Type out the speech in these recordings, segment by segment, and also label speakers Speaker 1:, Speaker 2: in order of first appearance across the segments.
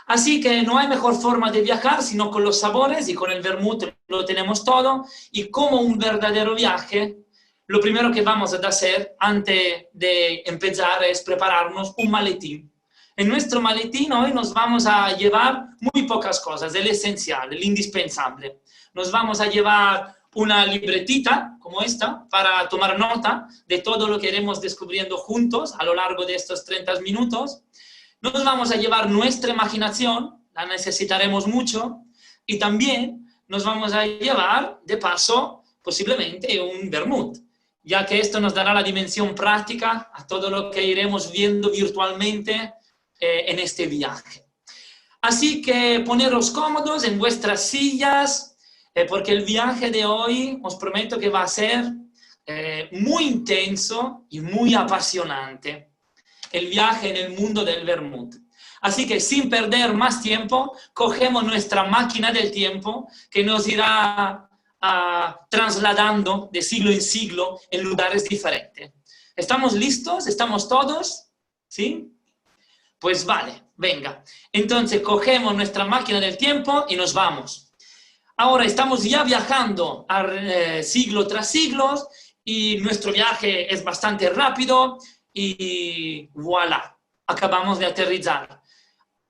Speaker 1: Así que no hay mejor forma de viajar sino con los sabores, y con el vermut lo tenemos todo. Y como un verdadero viaje, lo primero que vamos a hacer antes de empezar es prepararnos un maletín. En nuestro maletín hoy nos vamos a llevar muy pocas cosas, el esencial, el indispensable. Nos vamos a llevar una libretita como esta para tomar nota de todo lo que iremos descubriendo juntos a lo largo de estos 30 minutos. Nos vamos a llevar nuestra imaginación, la necesitaremos mucho, y también nos vamos a llevar, de paso, posiblemente un vermut, ya que esto nos dará la dimensión práctica a todo lo que iremos viendo virtualmente en este viaje. Así que poneros cómodos en vuestras sillas, porque el viaje de hoy os prometo que va a ser muy intenso y muy apasionante. El viaje en el mundo del vermut. Así que sin perder más tiempo, cogemos nuestra máquina del tiempo que nos irá trasladando de siglo en siglo en lugares diferentes. ¿Estamos listos? ¿Estamos todos? ¿Sí? Pues vale, venga. Entonces cogemos nuestra máquina del tiempo y nos vamos. Ahora estamos ya viajando siglo tras siglo y nuestro viaje es bastante rápido. Y voilà, acabamos de aterrizar.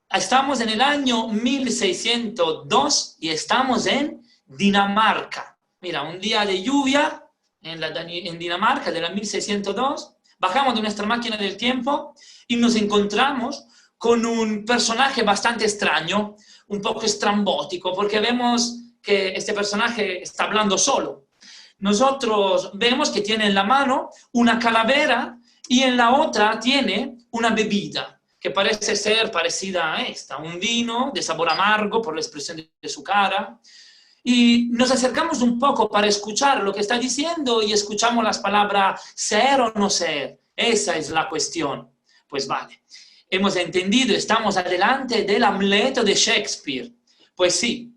Speaker 1: Estamos en el año 1602 y estamos en Dinamarca. Mira, un día de lluvia en Dinamarca de la 1602, bajamos de nuestra máquina del tiempo y nos encontramos con un personaje bastante extraño, un poco estrambótico, porque vemos que este personaje está hablando solo. Nosotros vemos que tiene en la mano una calavera y en la otra tiene una bebida que parece ser parecida a esta, un vino de sabor amargo por la expresión de su cara. Y nos acercamos un poco para escuchar lo que está diciendo y escuchamos las palabras ser o no ser. Esa es la cuestión. Pues vale, hemos entendido, estamos adelante del Hamlet de Shakespeare. Pues sí,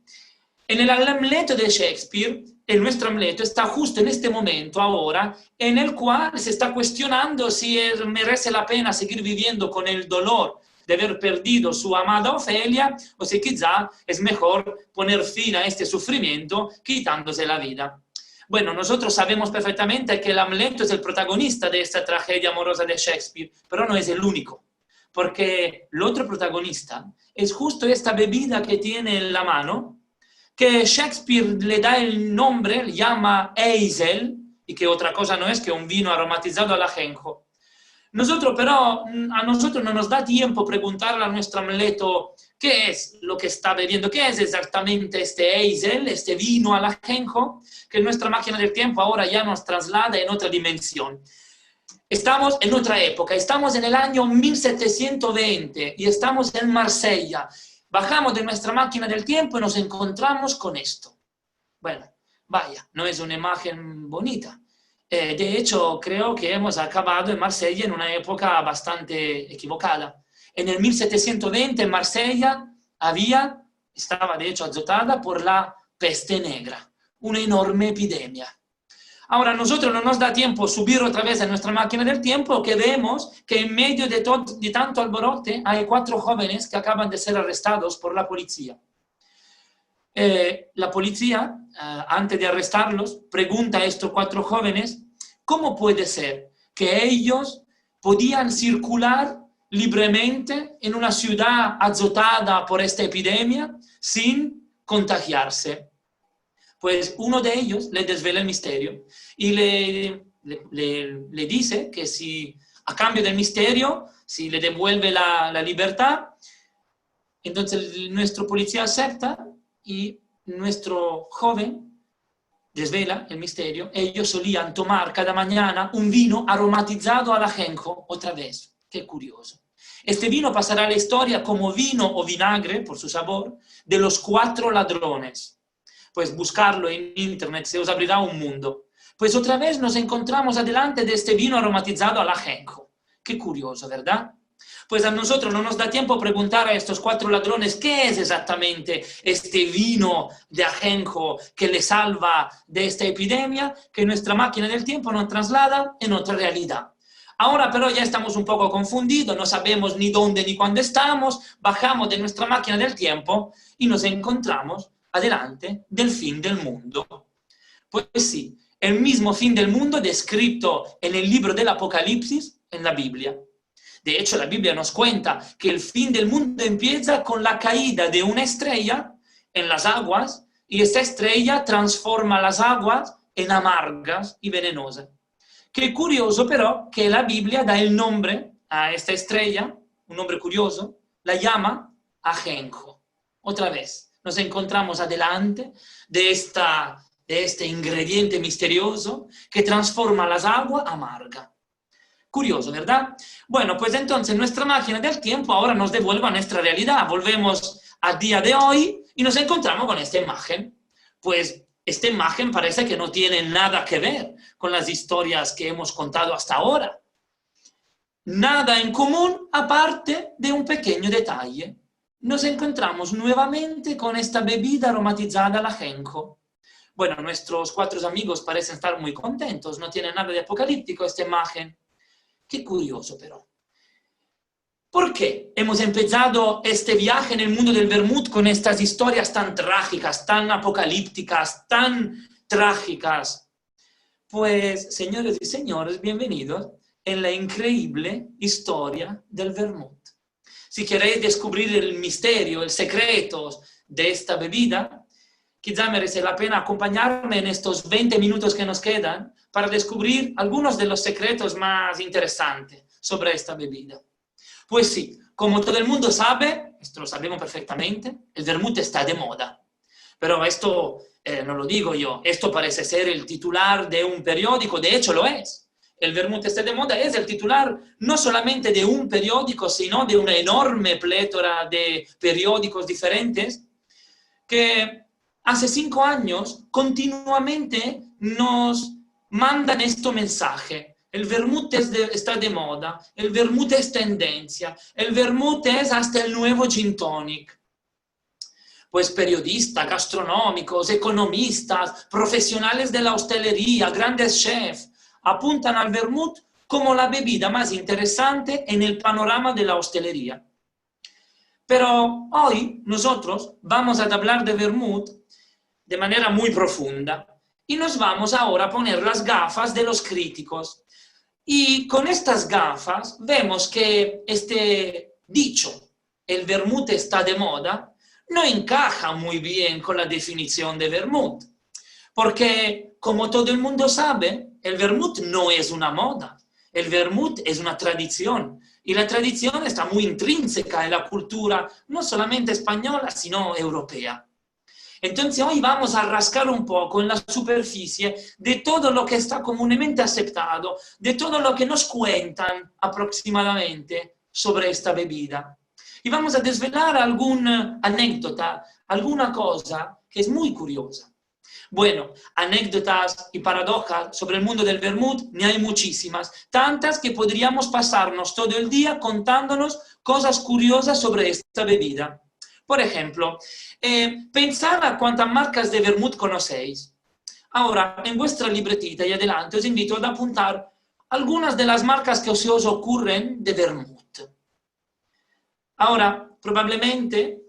Speaker 1: en el Hamlet de Shakespeare, nuestro Hamlet está justo en este momento ahora en el cual se está cuestionando si merece la pena seguir viviendo con el dolor de haber perdido su amada Ofelia o si quizá es mejor poner fin a este sufrimiento quitándose la vida. Bueno, nosotros sabemos perfectamente que el Hamlet es el protagonista de esta tragedia amorosa de Shakespeare, pero no es el único, porque el otro protagonista es justo esta bebida que tiene en la mano, que Shakespeare le da el nombre, le llama Eisel, y que otra cosa no es que un vino aromatizado al ajenjo. Nosotros, pero, a nosotros no nos da tiempo preguntarle a nuestro Hamleto qué es lo que está bebiendo, qué es exactamente este Eisel, este vino al ajenjo, que nuestra máquina del tiempo ahora ya nos traslada en otra dimensión. Estamos en otra época, estamos en el año 1720 y estamos en Marsella. Bajamos de nuestra máquina del tiempo y nos encontramos con esto. Bueno, vaya, no es una imagen bonita. De hecho, creo que hemos acabado en Marsella en una época bastante equivocada. En el 1720 Marsella estaba de hecho azotada por la peste negra, una enorme epidemia. Ahora, nosotros no nos da tiempo subir otra vez a nuestra máquina del tiempo, que vemos que en medio de tanto alborote hay 4 jóvenes que acaban de ser arrestados por la policía. La policía, antes de arrestarlos, pregunta a estos 4 jóvenes cómo puede ser que ellos podían circular libremente en una ciudad azotada por esta epidemia sin contagiarse. Pues uno de ellos le desvela el misterio y le dice que si a cambio del misterio, si le devuelve la libertad, entonces nuestro policía acepta y nuestro joven desvela el misterio. Ellos solían tomar cada mañana un vino aromatizado al ajenjo otra vez. Qué curioso. Este vino pasará a la historia como vino o vinagre, por su sabor, de los 4 ladrones. Pues buscarlo en internet se os abrirá un mundo. Pues otra vez nos encontramos adelante de este vino aromatizado al ajenjo. Qué curioso, ¿verdad? Pues a nosotros no nos da tiempo preguntar a estos 4 ladrones qué es exactamente este vino de ajenjo que les salva de esta epidemia, que nuestra máquina del tiempo nos traslada en otra realidad. Ahora pero ya estamos un poco confundidos, no sabemos ni dónde ni cuándo estamos, bajamos de nuestra máquina del tiempo y nos encontramos adelante del fin del mundo. Pues sí, el mismo fin del mundo descrito en el libro del Apocalipsis en la Biblia. De hecho, la Biblia nos cuenta que el fin del mundo empieza con la caída de una estrella en las aguas y esta estrella transforma las aguas en amargas y venenosas. Qué curioso pero que la Biblia da el nombre a esta estrella, un nombre curioso, la llama ajenjo. Otra vez, nos encontramos adelante de este ingrediente misterioso que transforma las aguas amargas. Curioso, ¿verdad? Bueno, pues entonces nuestra máquina del tiempo ahora nos devuelve a nuestra realidad. Volvemos al día de hoy y nos encontramos con esta imagen. Pues esta imagen parece que no tiene nada que ver con las historias que hemos contado hasta ahora. Nada en común aparte de un pequeño detalle. Nos encontramos nuevamente con esta bebida aromatizada al ajenjo. Bueno, nuestros 4 amigos parecen estar muy contentos, no tiene nada de apocalíptico esta imagen. Qué curioso pero. ¿Por qué hemos empezado este viaje en el mundo del vermut con estas historias tan trágicas, tan apocalípticas, tan trágicas? Pues, señores y señores, bienvenidos en la increíble historia del vermut. Si queréis descubrir el misterio, el secreto de esta bebida, quizá merece la pena acompañarme en estos 20 minutos que nos quedan para descubrir algunos de los secretos más interesantes sobre esta bebida. Pues sí, como todo el mundo sabe, esto lo sabemos perfectamente, el vermut está de moda. Pero esto no lo digo yo, esto parece ser el titular de un periódico, de hecho lo es. El vermut está de moda es el titular no solamente de un periódico, sino de una enorme plétora de periódicos diferentes que hace 5 años continuamente nos mandan este mensaje. El vermut está de moda, el vermut es tendencia, el vermut es hasta el nuevo gin tonic. Pues periodistas, gastronómicos, economistas, profesionales de la hostelería, grandes chefs, apuntan al vermut como la bebida más interesante en el panorama de la hostelería. Pero hoy nosotros vamos a hablar de vermut de manera muy profunda y nos vamos ahora a poner las gafas de los críticos. Y con estas gafas vemos que este dicho, el vermut está de moda, no encaja muy bien con la definición de vermut. Porque, como todo el mundo sabe, el vermut no es una moda, el vermut es una tradición. Y la tradición está muy intrínseca en la cultura, no solamente española, sino europea. Entonces hoy vamos a rascar un poco en la superficie de todo lo que está comúnmente aceptado, de todo lo que nos cuentan aproximadamente sobre esta bebida. Y vamos a desvelar alguna anécdota, alguna cosa que es muy curiosa. Bueno, anécdotas y paradojas sobre el mundo del vermut ni hay muchísimas, tantas que podríamos pasarnos todo el día contándonos cosas curiosas sobre esta bebida. Por ejemplo, pensad a cuántas marcas de vermut conocéis. Ahora, en vuestra libretita y adelante os invito a apuntar algunas de las marcas que se os ocurren de vermut. Ahora, probablemente,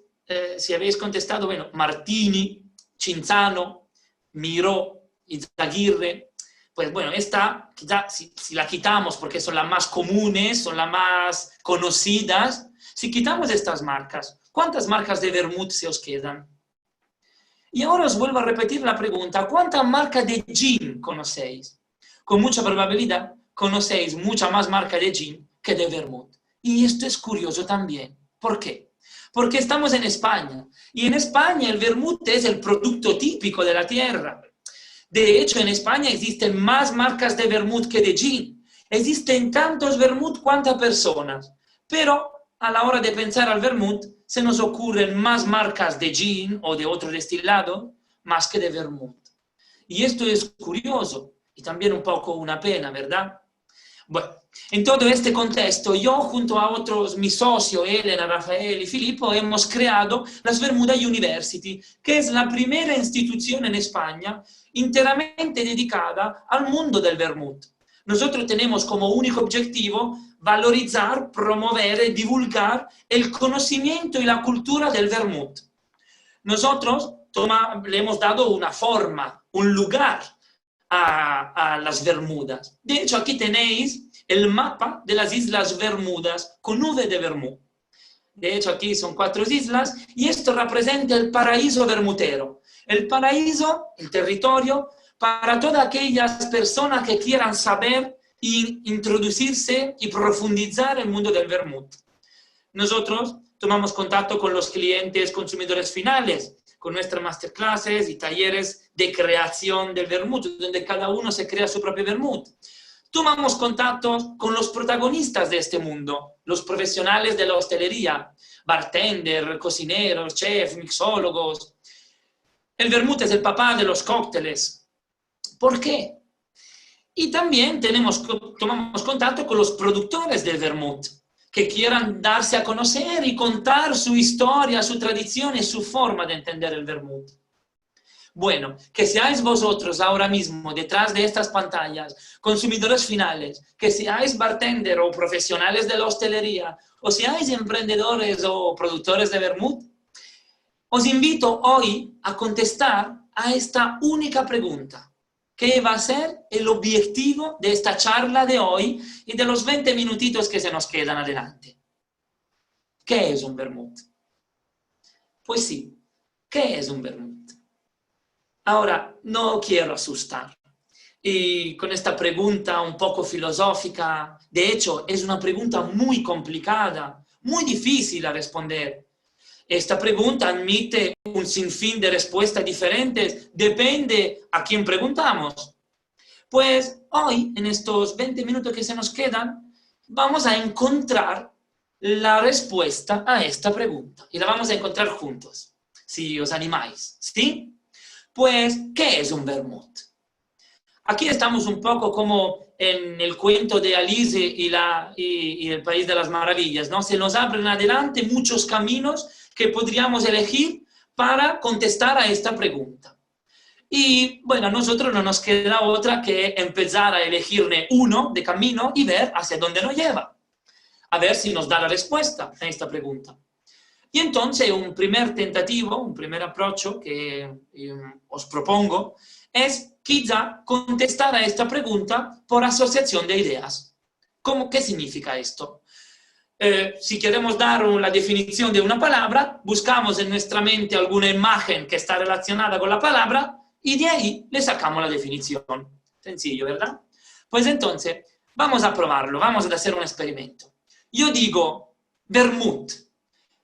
Speaker 1: si habéis contestado, bueno, Martini, Cinzano, Miró, Izaguirre, pues bueno, esta, quizá si la quitamos porque son las más comunes, son las más conocidas, si quitamos estas marcas, ¿cuántas marcas de vermut se os quedan? Y ahora os vuelvo a repetir la pregunta, ¿cuántas marcas de gin conocéis? Con mucha probabilidad conocéis mucha más marca de gin que de vermut. Y esto es curioso también. ¿Por qué? Porque estamos en España, y en España el vermut es el producto típico de la tierra. De hecho, en España existen más marcas de vermut que de gin. Existen tantos vermut cuantas personas, pero a la hora de pensar al vermut, se nos ocurren más marcas de gin o de otro destilado, más que de vermut. Y esto es curioso, y también un poco una pena, ¿verdad? Bueno, en todo este contexto, yo junto a otros, mi socio, Elena, Rafael y Filippo, hemos creado la Svermuda University, que es la primera institución en España enteramente dedicada al mundo del vermut. Nosotros tenemos como único objetivo valorizar, promover, divulgar el conocimiento y la cultura del vermut. Nosotros le hemos dado una forma, un lugar a las Bermudas. De hecho, aquí tenéis el mapa de las Islas Bermudas con V de vermut. De hecho, aquí son 4 islas y esto representa el paraíso bermutero. El paraíso, el territorio, para todas aquellas personas que quieran saber e introducirse y profundizar en el mundo del vermut. Nosotros tomamos contacto con los clientes consumidores finales, con nuestras masterclasses y talleres de creación del vermut, donde cada uno se crea su propio vermut. Tomamos contacto con los protagonistas de este mundo, los profesionales de la hostelería, bartender, cocineros, chefs, mixólogos. El vermut es el papá de los cócteles. ¿Por qué? Y también tomamos contacto con los productores del vermut, que quieran darse a conocer y contar su historia, su tradición y su forma de entender el vermut. Bueno, que seáis vosotros ahora mismo detrás de estas pantallas, consumidores finales, que seáis bartender o profesionales de la hostelería, o seáis emprendedores o productores de vermut, os invito hoy a contestar a esta única pregunta, que va a ser el objetivo de esta charla de hoy y de los 20 minutitos que se nos quedan adelante. ¿Qué es un vermut? Pues sí, ¿qué es un vermut? Ahora, no quiero asustar. Y con esta pregunta un poco filosófica, de hecho, es una pregunta muy complicada, muy difícil a responder. Esta pregunta admite un sinfín de respuestas diferentes, depende a quién preguntamos. Pues hoy, en estos 20 minutos que se nos quedan, vamos a encontrar la respuesta a esta pregunta. Y la vamos a encontrar juntos, si os animáis, ¿sí? Pues, ¿qué es un vermut? Aquí estamos un poco como en el cuento de Alice y el País de las Maravillas, ¿no? Se nos abren adelante muchos caminos que podríamos elegir para contestar a esta pregunta. Y bueno, a nosotros no nos queda otra que empezar a elegirle uno de camino y ver hacia dónde nos lleva. A ver si nos da la respuesta a esta pregunta. Y entonces un primer tentativo, un primer approach que os propongo es quizá contestar a esta pregunta por asociación de ideas. ¿Qué significa esto? Si queremos dar la definición de una palabra, buscamos en nuestra mente alguna imagen que está relacionada con la palabra y de ahí le sacamos la definición. Sencillo, ¿verdad? Pues entonces, vamos a probarlo, vamos a hacer un experimento. Yo digo vermut.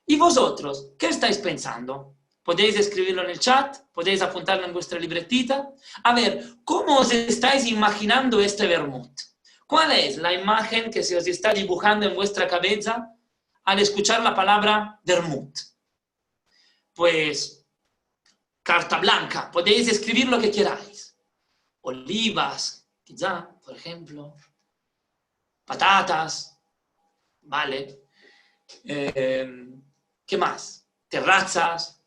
Speaker 1: ¿Y vosotros qué estáis pensando? Podéis escribirlo en el chat, podéis apuntarlo en vuestra libretita. A ver, ¿cómo os estáis imaginando este vermut? ¿Cuál es la imagen que se os está dibujando en vuestra cabeza al escuchar la palabra vermut? Pues, carta blanca, podéis escribir lo que queráis. Olivas, quizá, por ejemplo. Patatas, ¿vale? ¿Qué más? Terrazas.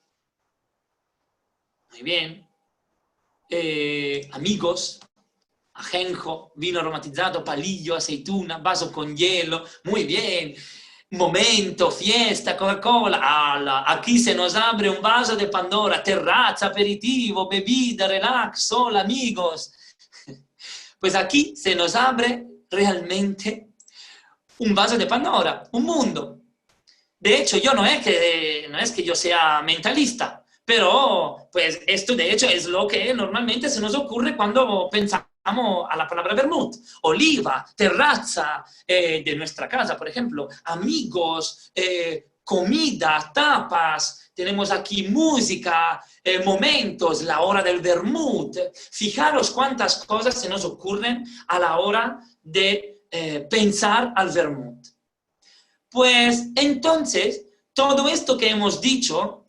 Speaker 1: Muy bien. Amigos. Ajenjo, vino aromatizado, palillo, aceituna, vaso con hielo. Muy bien. Momento, fiesta, Coca-Cola. Aquí se nos abre un vaso de Pandora. Terraza, aperitivo, bebida, relax, sol, amigos. Pues aquí se nos abre realmente un vaso de Pandora, un mundo. De hecho, yo no es que yo sea mentalista, pero pues esto de hecho es lo que normalmente se nos ocurre cuando pensamos a la palabra vermut. Oliva, terraza de nuestra casa, por ejemplo, amigos, comida, tapas, tenemos aquí música, momentos, la hora del vermut. Fijaros cuántas cosas se nos ocurren a la hora de pensar al vermut. Pues entonces, todo esto que hemos dicho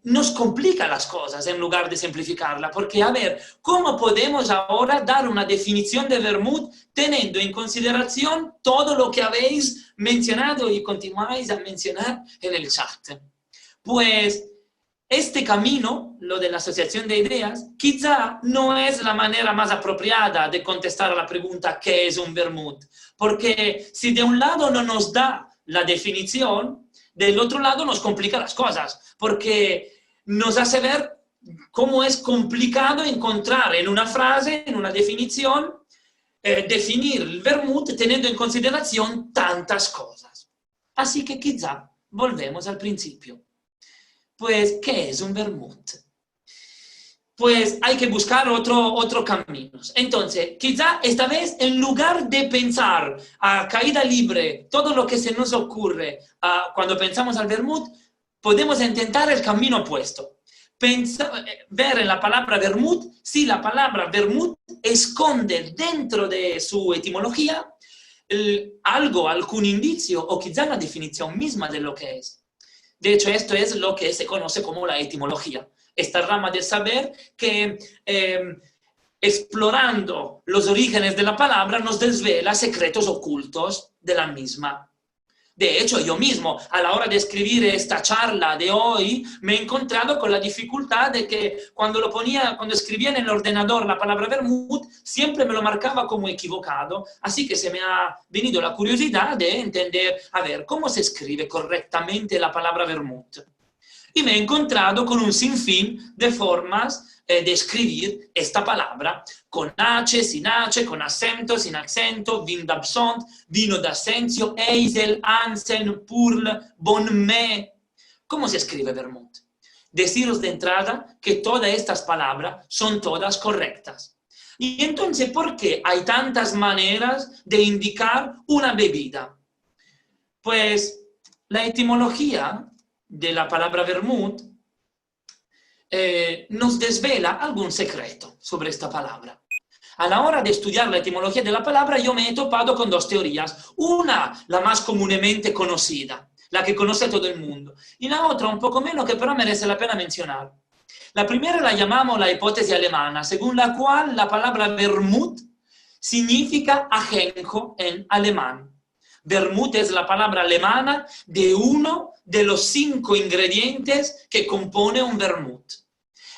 Speaker 1: nos complica las cosas en lugar de simplificarla, porque a ver, ¿cómo podemos ahora dar una definición de vermut teniendo en consideración todo lo que habéis mencionado y continuáis a mencionar en el chat? Pues este camino, lo de la asociación de ideas, quizá no es la manera más apropiada de contestar a la pregunta ¿qué es un vermut? Porque si de un lado no nos da la definición, del otro lado nos complica las cosas, porque nos hace ver cómo es complicado encontrar en una frase, en una definición, definir el vermut teniendo en consideración tantas cosas. Así que quizá volvemos al principio. Pues, ¿qué es un vermut? Pues hay que buscar otro camino. Entonces, quizá esta vez, en lugar de pensar a caída libre todo lo que se nos ocurre cuando pensamos al vermut, podemos intentar el camino opuesto. Ver en la palabra vermut si la palabra vermut esconde dentro de su etimología algún indicio o quizá la definición misma de lo que es. De hecho, esto es lo que se conoce como la etimología, esta rama del saber que explorando los orígenes de la palabra nos desvela secretos ocultos de la misma. De hecho, yo mismo, a la hora de escribir esta charla de hoy, me he encontrado con la dificultad de que cuando escribía en el ordenador la palabra vermut, siempre me lo marcaba como equivocado, así que se me ha venido la curiosidad de entender, a ver, ¿cómo se escribe correctamente la palabra vermut? Y me he encontrado con un sinfín de formas de escribir esta palabra, con H, sin H, con acento, sin acento, vin d'absent, vino d'Asensio, Eisel, Ansen, Purl, Bonme. ¿Cómo se escribe vermut? Deciros de entrada que todas estas palabras son todas correctas. Y entonces, ¿por qué hay tantas maneras de indicar una bebida? Pues la etimología de la palabra vermut nos desvela algún secreto sobre esta palabra. A la hora de estudiar la etimología de la palabra, yo me he topado con dos teorías. Una, la más comúnmente conocida, la que conoce todo el mundo, y la otra un poco menos, que pero merece la pena mencionar. La primera la llamamos la hipótesis alemana, según la cual la palabra vermut significa ajenjo en alemán. Vermut es la palabra alemana de uno de los 5 ingredientes que compone un vermut.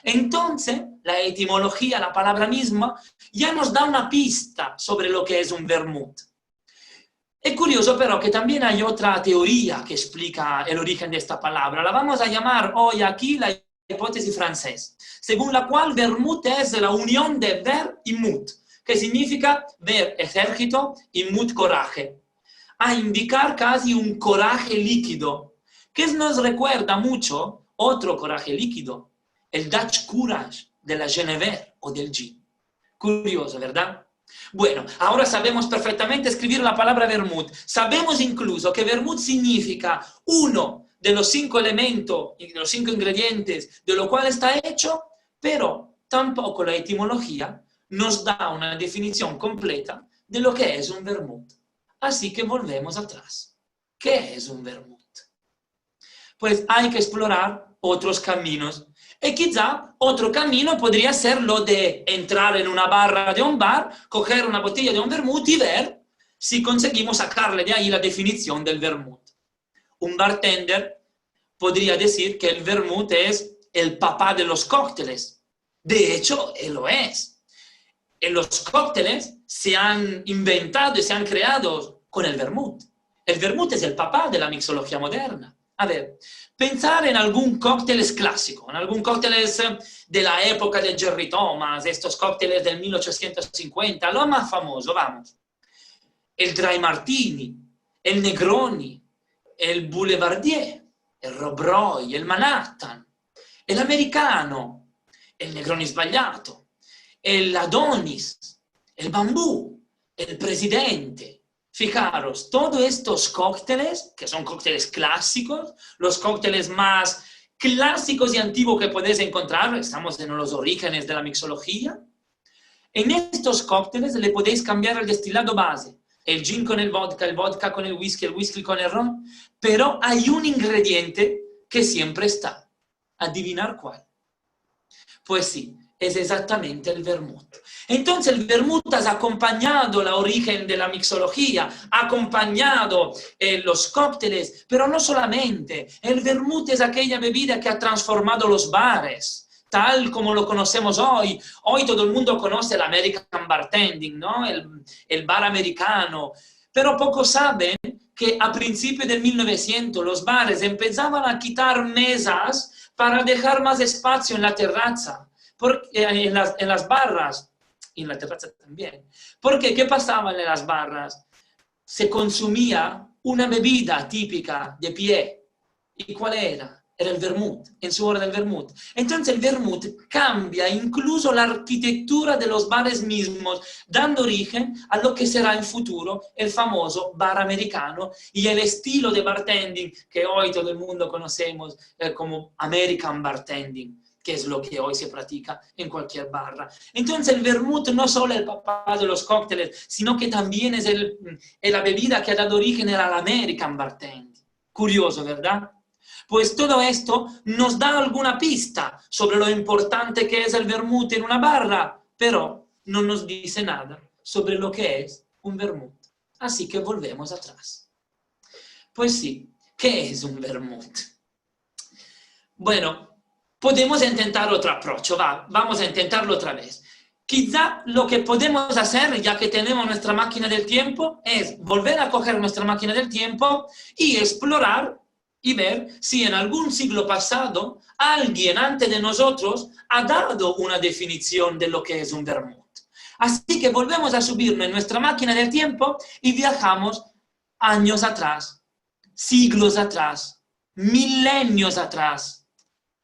Speaker 1: Entonces, la etimología, la palabra misma, ya nos da una pista sobre lo que es un vermut. Es curioso pero que también hay otra teoría que explica el origen de esta palabra. La vamos a llamar hoy aquí la hipótesis francesa, según la cual vermut es la unión de ver y mut, que significa ver ejército y mut coraje, a indicar casi un coraje líquido, que nos recuerda mucho otro coraje líquido, el Dutch Courage de la Geneviève o del gin. Curioso, ¿verdad? Bueno, ahora sabemos perfectamente escribir la palabra vermut. Sabemos incluso que vermut significa uno de los 5 elementos y de los 5 ingredientes de lo cual está hecho, pero tampoco la etimología nos da una definición completa de lo que es un vermut. Así que volvemos atrás. ¿Qué es un vermut? Pues hay que explorar otros caminos. Y quizá otro camino podría ser lo de entrar en una barra de un bar, coger una botella de un vermut y ver si conseguimos sacarle de ahí la definición del vermut. Un bartender podría decir que el vermut es el papá de los cócteles. De hecho, él lo es. Los cócteles se han inventado y se han creado con el vermut. El vermut es el papá de la mixología moderna. A ver, pensar en algún cóctel clásico, en algún cóctel de la época de Jerry Thomas, estos cócteles del 1850, lo más famoso, vamos. El Dry Martini, el Negroni, el Boulevardier, el Rob Roy, el Manhattan, el Americano, el Negroni sbagliato, el Adonis, el Bambú, el Presidente. Fijaros, todos estos cócteles, que son cócteles clásicos, los cócteles más clásicos y antiguos que podéis encontrar, estamos en los orígenes de la mixología, en estos cócteles le podéis cambiar el destilado base, el gin con el vodka con el whisky con el ron, pero hay un ingrediente que siempre está. ¿Adivinar cuál? Pues sí, es exactamente el vermut. Entonces el vermut ha acompañado la origen de la mixología, ha acompañado los cócteles, pero no solamente. El vermut es aquella bebida que ha transformado los bares, tal como lo conocemos hoy. Hoy todo el mundo conoce el American Bartending, ¿no? El bar americano, pero pocos saben que a principios del 1900 los bares empezaban a quitar mesas para dejar más espacio en la terraza, en las barras, y en la terraza también. Porque, ¿qué pasaba en las barras? Se consumía una bebida típica de pie. ¿Y cuál era? Era el vermut, en su hora del vermut. Entonces el vermut cambia incluso la arquitectura de los bares mismos, dando origen a lo que será en futuro el famoso bar americano y el estilo de bartending que hoy todo el mundo conocemos como American Bartending, que es lo que hoy se practica en cualquier barra. Entonces el vermut no solo es el papá de los cócteles, sino que también es la bebida que ha dado origen al American Bartending. Curioso, ¿verdad? Pues todo esto nos da alguna pista sobre lo importante que es el vermut en una barra, pero no nos dice nada sobre lo que es un vermut. Así que volvemos atrás. Pues sí, ¿qué es un vermut? Bueno, podemos intentar otro approach, vamos a intentarlo otra vez. Quizá lo que podemos hacer, ya que tenemos nuestra máquina del tiempo, es volver a coger nuestra máquina del tiempo y explorar y ver si en algún siglo pasado alguien antes de nosotros ha dado una definición de lo que es un vermut. Así que volvemos a subirnos en nuestra máquina del tiempo y viajamos años atrás, siglos atrás, milenios atrás.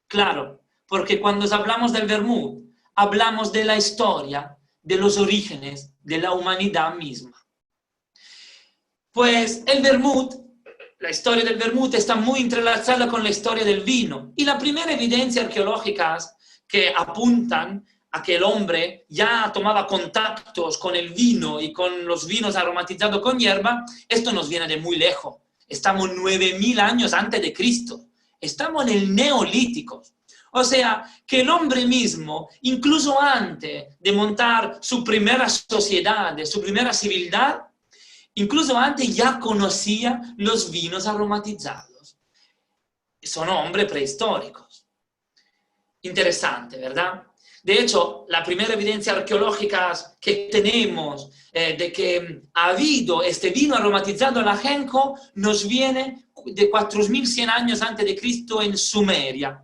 Speaker 1: Claro, porque cuando hablamos del vermut, hablamos de la historia, de los orígenes de la humanidad misma. Pues el vermut, la historia del vermut está muy entrelazada con la historia del vino. Y la primera evidencia arqueológica que apuntan a que el hombre ya tomaba contactos con el vino y con los vinos aromatizados con hierba, esto nos viene de muy lejos. Estamos 9000 años antes de Cristo. Estamos en el Neolítico. O sea, que el hombre mismo, incluso antes de montar su primera sociedad, su primera civilidad, incluso antes ya conocía los vinos aromatizados. Son hombres prehistóricos. Interesante, ¿verdad? De hecho, la primera evidencia arqueológica que tenemos de que ha habido este vino aromatizado al ajenjo nos viene de 4100 años antes de Cristo en Sumeria.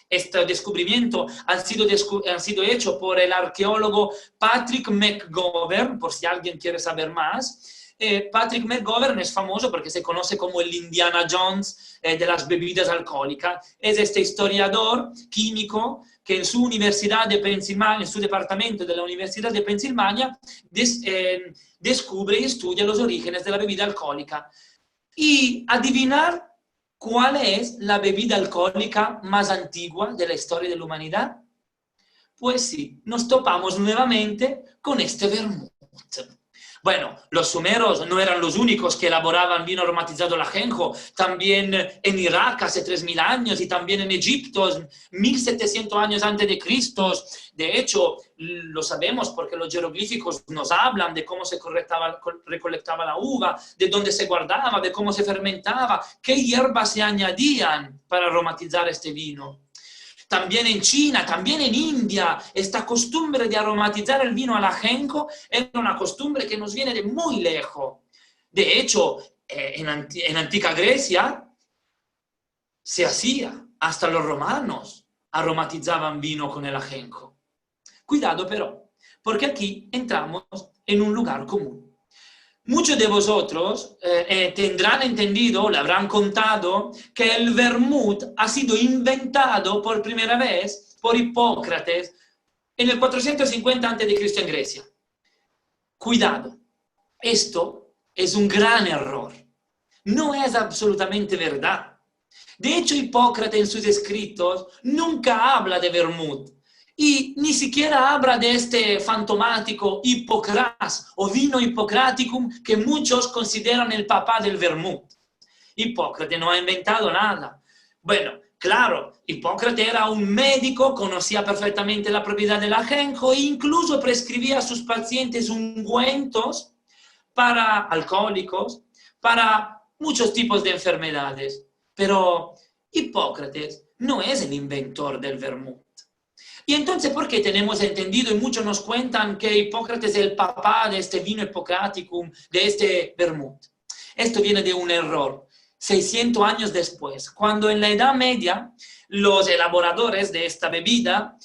Speaker 1: Este descubrimiento han sido hecho por el arqueólogo Patrick McGovern, por si alguien quiere saber más. Patrick McGovern es famoso porque se conoce como el Indiana Jones de las bebidas alcohólicas. Es este historiador químico que en su universidad de Pensilvania, en su departamento de la Universidad de Pensilvania, descubre y estudia los orígenes de la bebida alcohólica. Y adivinar cuál es la bebida alcohólica más antigua de la historia de la humanidad. Pues sí, nos topamos nuevamente con este vermut. Bueno, los sumeros no eran los únicos que elaboraban vino aromatizado al ajenjo. También en Irak hace 3000 años y también en Egipto, 1700 años antes de Cristo. De hecho, lo sabemos porque los jeroglíficos nos hablan de cómo se recolectaba la uva, de dónde se guardaba, de cómo se fermentaba, qué hierbas se añadían para aromatizar este vino. También en China, también en India, esta costumbre de aromatizar el vino al ajenjo era una costumbre que nos viene de muy lejos. De hecho, en antigua Grecia se hacía, hasta los romanos aromatizaban vino con el ajenjo. Cuidado pero, porque aquí entramos en un lugar común. Muchos de vosotros tendrán entendido, le habrán contado, que el vermut ha sido inventado por primera vez por Hipócrates en el 450 a.C. en Grecia. Cuidado, esto es un gran error. No es absolutamente verdad. De hecho, Hipócrates en sus escritos nunca habla de vermut. Y ni siquiera habla de este fantomático Hippocras o vino Hippocraticum que muchos consideran el papá del vermut. Hipócrates no ha inventado nada. Bueno, Claro, Hipócrates era un médico, conocía perfectamente la propiedad del ajenjo e incluso prescribía a sus pacientes ungüentos para alcohólicos, para muchos tipos de enfermedades. Pero Hipócrates no es el inventor del vermut. Y entonces, ¿por qué tenemos entendido y muchos nos cuentan que Hipócrates es el papá de este vino hippocraticum, de este vermut? Esto viene de un error. 600 años después, cuando en la Edad Media los elaboradores de esta bebida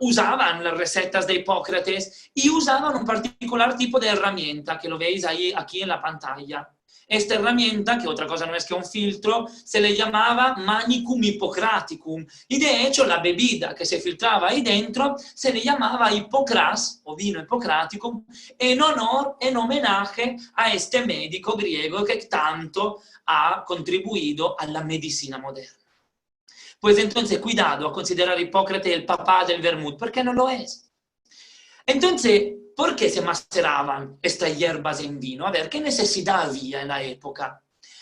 Speaker 1: usaban las recetas de Hipócrates y usaban un particular tipo de herramienta, que lo veis ahí, aquí en la pantalla. Esta herramienta, que otra cosa no es que un filtro, se le llamaba Manicum Hippocraticum, y de hecho la bebida que se filtraba ahí dentro se le llamaba Hippocras, o vino Hippocraticum, en honor, en homenaje a este médico griego que tanto ha contribuido a la medicina moderna. Pues entonces, cuidado a considerar a Hipócrates el papá del vermut, porque no lo es. Entonces, ¿por qué se maceraban estas hierbas en vino? A ver, ¿qué necesidad había en la época?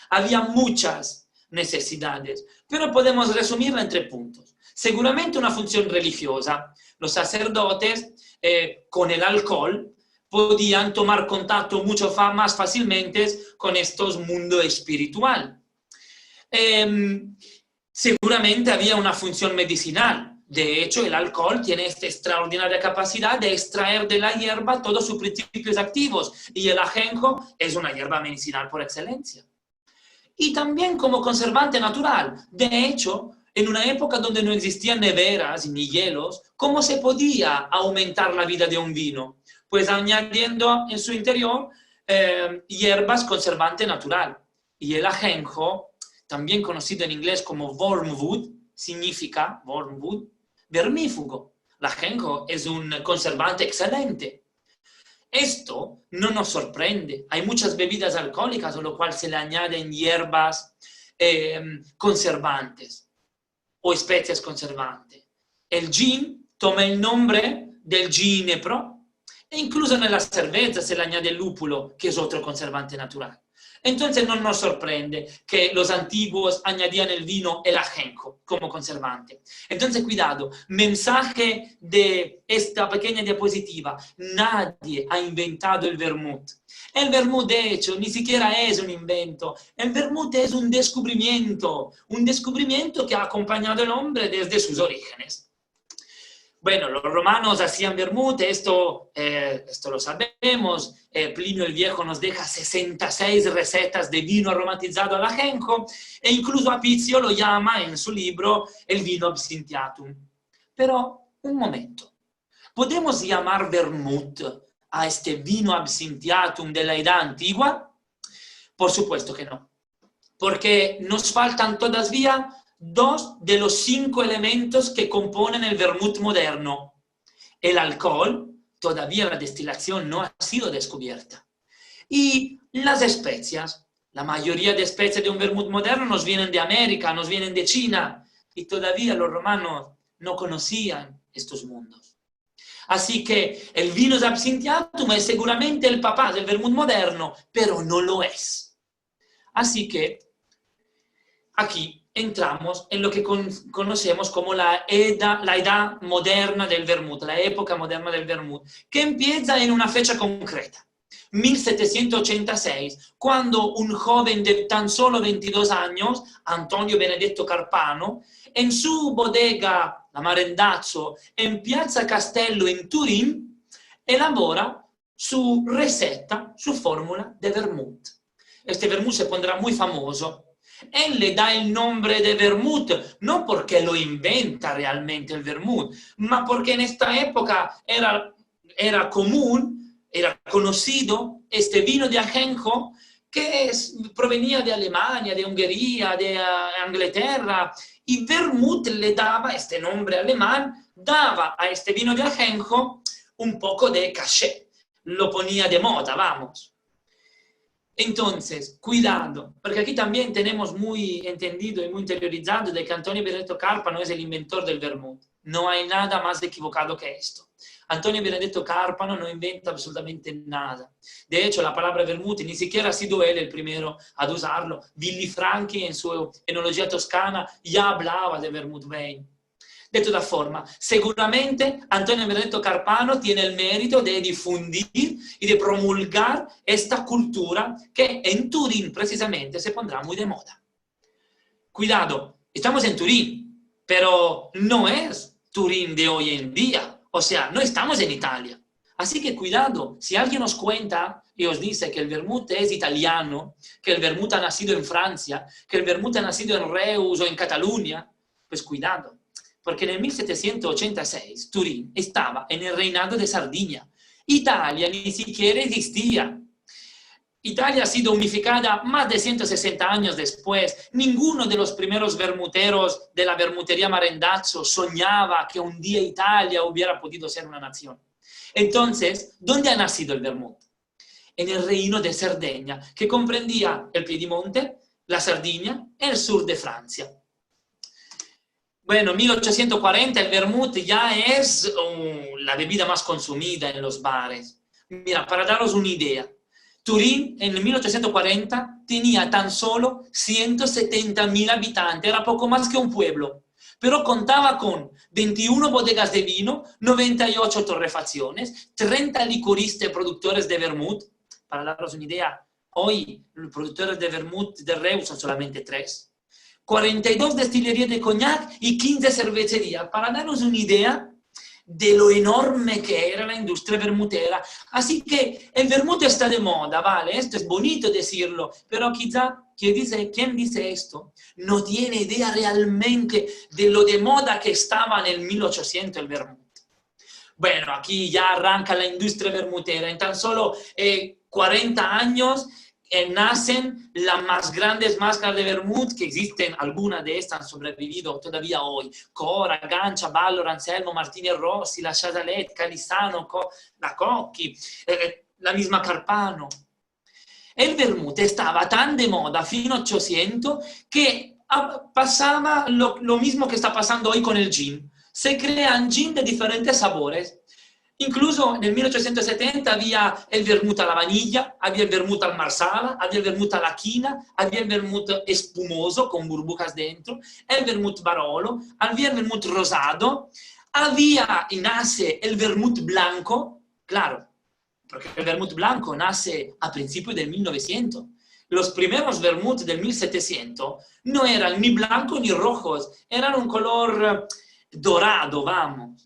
Speaker 1: Había muchas necesidades, pero podemos resumirla en 3 puntos. Seguramente una función religiosa. Los sacerdotes, con el alcohol, podían tomar contacto mucho más fácilmente con estos mundos espiritual. Seguramente había una función medicinal. De hecho, el alcohol tiene esta extraordinaria capacidad de extraer de la hierba todos sus principios activos, y el ajenjo es una hierba medicinal por excelencia. Y también como conservante natural. De hecho, en una época donde no existían neveras ni hielos, ¿cómo se podía aumentar la vida de un vino? Pues añadiendo en su interior hierbas conservante natural. Y el ajenjo, también conocido en inglés como wormwood, significa wormwood, vermífugo. El ajenjo es un conservante excelente. Esto no nos sorprende. Hay muchas bebidas alcohólicas a lo cual se le añaden hierbas conservantes o especies conservantes. El gin toma el nombre del ginepro e incluso en la cerveza se le añade el lúpulo, que es otro conservante natural. Entonces no nos sorprende que los antiguos añadían el vino el ajenjo como conservante. Entonces cuidado, mensaje de esta pequeña diapositiva: nadie ha inventado el vermut. El vermut de hecho ni siquiera es un invento, el vermut es un descubrimiento que ha acompañado al hombre desde sus orígenes. Bueno, los romanos hacían vermut, esto lo sabemos. Plinio el Viejo nos deja 66 recetas de vino aromatizado al ajenjo, e incluso Apizio lo llama en su libro el vino absinthiatum. Pero, un momento, ¿podemos llamar vermut a este vino absinthiatum de la Edad Antigua? Por supuesto que no, porque nos faltan todavía 2 de los 5 elementos que componen el vermut moderno. El alcohol, todavía la destilación no ha sido descubierta. Y las especias. La mayoría de especies de un vermut moderno nos vienen de América, nos vienen de China, y todavía los romanos no conocían estos mundos. Así que el vino absinthiatum es seguramente el papá del vermut moderno, pero no lo es. Así que aquí entramos en lo que conocemos como la edad moderna del vermut, la época moderna del vermut, que empieza en una fecha concreta, 1786, cuando un joven de tan solo 22 años, Antonio Benedetto Carpano, en su bodega, la Marendazzo, en Piazza Castello in Turín, elabora su receta, su fórmula de vermut. Este vermut se pondrá muy famoso. Él le da el nombre de vermut, no porque lo inventa realmente el vermut, ma porque en esta época era común, era conocido este vino de ajenjo que provenía de Alemania, de Hungría, de Inglaterra, y vermut le daba, este nombre alemán, daba a este vino de ajenjo un poco de caché, lo ponía de moda, vamos. Entonces, cuidado, porque aquí también tenemos muy entendido y muy interiorizado de que Antonio Benedetto Carpano es el inventor del vermut. No hay nada más equivocado que esto. Antonio Benedetto Carpano no inventa absolutamente nada. De hecho, la palabra vermouth ni siquiera ha sido él el primero a usarlo. Willy Franchi, en su enología toscana, ya hablaba de vermouth vein. De todas formas, seguramente Antonio Benedetto Carpano tiene el mérito de difundir y de promulgar esta cultura que en Turín precisamente se pondrá muy de moda. Cuidado, estamos en Turín, pero no es Turín de hoy en día. O sea, no estamos en Italia. Así que cuidado, si alguien os cuenta y os dice que el vermouth es italiano, que el vermouth ha nacido en Francia, que el vermouth ha nacido en Reus o en Cataluña, pues cuidado. Porque en el 1786 Turín estaba en el reinado de Sardinia. Italia ni siquiera existía. Italia ha sido unificada más de 160 años después. Ninguno de los primeros vermuteros de la vermutería Marendazzo soñaba que un día Italia hubiera podido ser una nación. Entonces, ¿dónde ha nacido el vermouth? En el reino de Cerdeña, que comprendía el Piedimonte, la Sardinia y el sur de Francia. Bueno, 1840 el vermouth ya es la bebida más consumida en los bares. Mira, para daros una idea, Turín en el 1840 tenía tan solo 170.000 habitantes, era poco más que un pueblo, pero contaba con 21 bodegas de vino, 98 torrefacciones, 30 licoristas productores de vermouth. Para daros una idea, hoy los productores de vermouth de Reus son solamente 3. 42 destilerías de coñac y 15 cervecerías, para daros una idea de lo enorme que era la industria vermutera. Así que el vermut está de moda, ¿vale? Esto es bonito decirlo, pero quizá quien dice esto no tiene idea realmente de lo de moda que estaba en el 1800 el vermut. Bueno, aquí ya arranca la industria vermutera. En tan solo 40 años nacen las más grandes máscaras de vermouth que existen. Algunas de estas han sobrevivido todavía hoy. Cora, Gancia, Ballo, Anselmo, Martini Rossi, la Chazalette, Calisano, la Cocchi, la misma Carpano. El vermouth estaba tan de moda fino a 800 que pasaba lo mismo que está pasando hoy con el gin. Se crean gin de diferentes sabores. Incluso en el 1870 había el vermouth a la vanilla, había el vermouth al marsala, había el vermouth a la quina, había el vermouth espumoso con burbujas dentro, el vermouth barolo, había el vermouth rosado, había y nace el vermouth blanco, claro, porque el vermouth blanco nace a principios del 1900. Los primeros vermouth del 1700 no eran ni blancos ni rojos, eran un color dorado, vamos.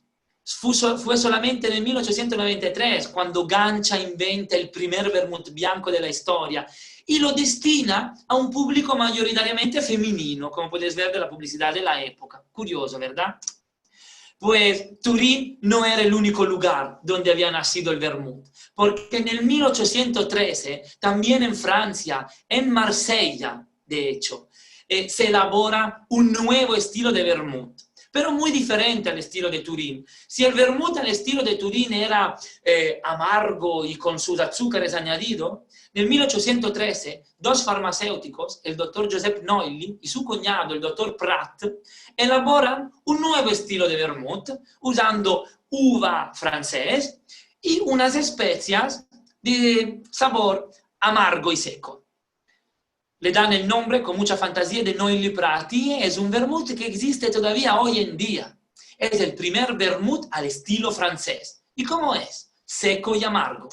Speaker 1: Fue solamente en el 1893 cuando Gancia inventa el primer vermouth bianco de la historia y lo destina a un público mayoritariamente femenino, como puedes ver de la publicidad de la época. Curioso, ¿verdad? Pues Turín no era el único lugar donde había nacido el vermouth, porque en el 1813, también en Francia, en Marsella, de hecho, se elabora un nuevo estilo de vermouth, pero muy diferente al estilo de Turín. Si el vermouth al estilo de Turín era amargo y con sus azúcares añadidos, en 1813 dos farmacéuticos, el doctor Joseph Noilly y su cuñado, el doctor Prat, elaboran un nuevo estilo de vermouth usando uva francés y unas especias de sabor amargo y seco. Le dan el nombre con mucha fantasía de Noilly Prat y es un vermouth que existe todavía hoy en día. Es el primer vermouth al estilo francés. ¿Y cómo es? Seco y amargo.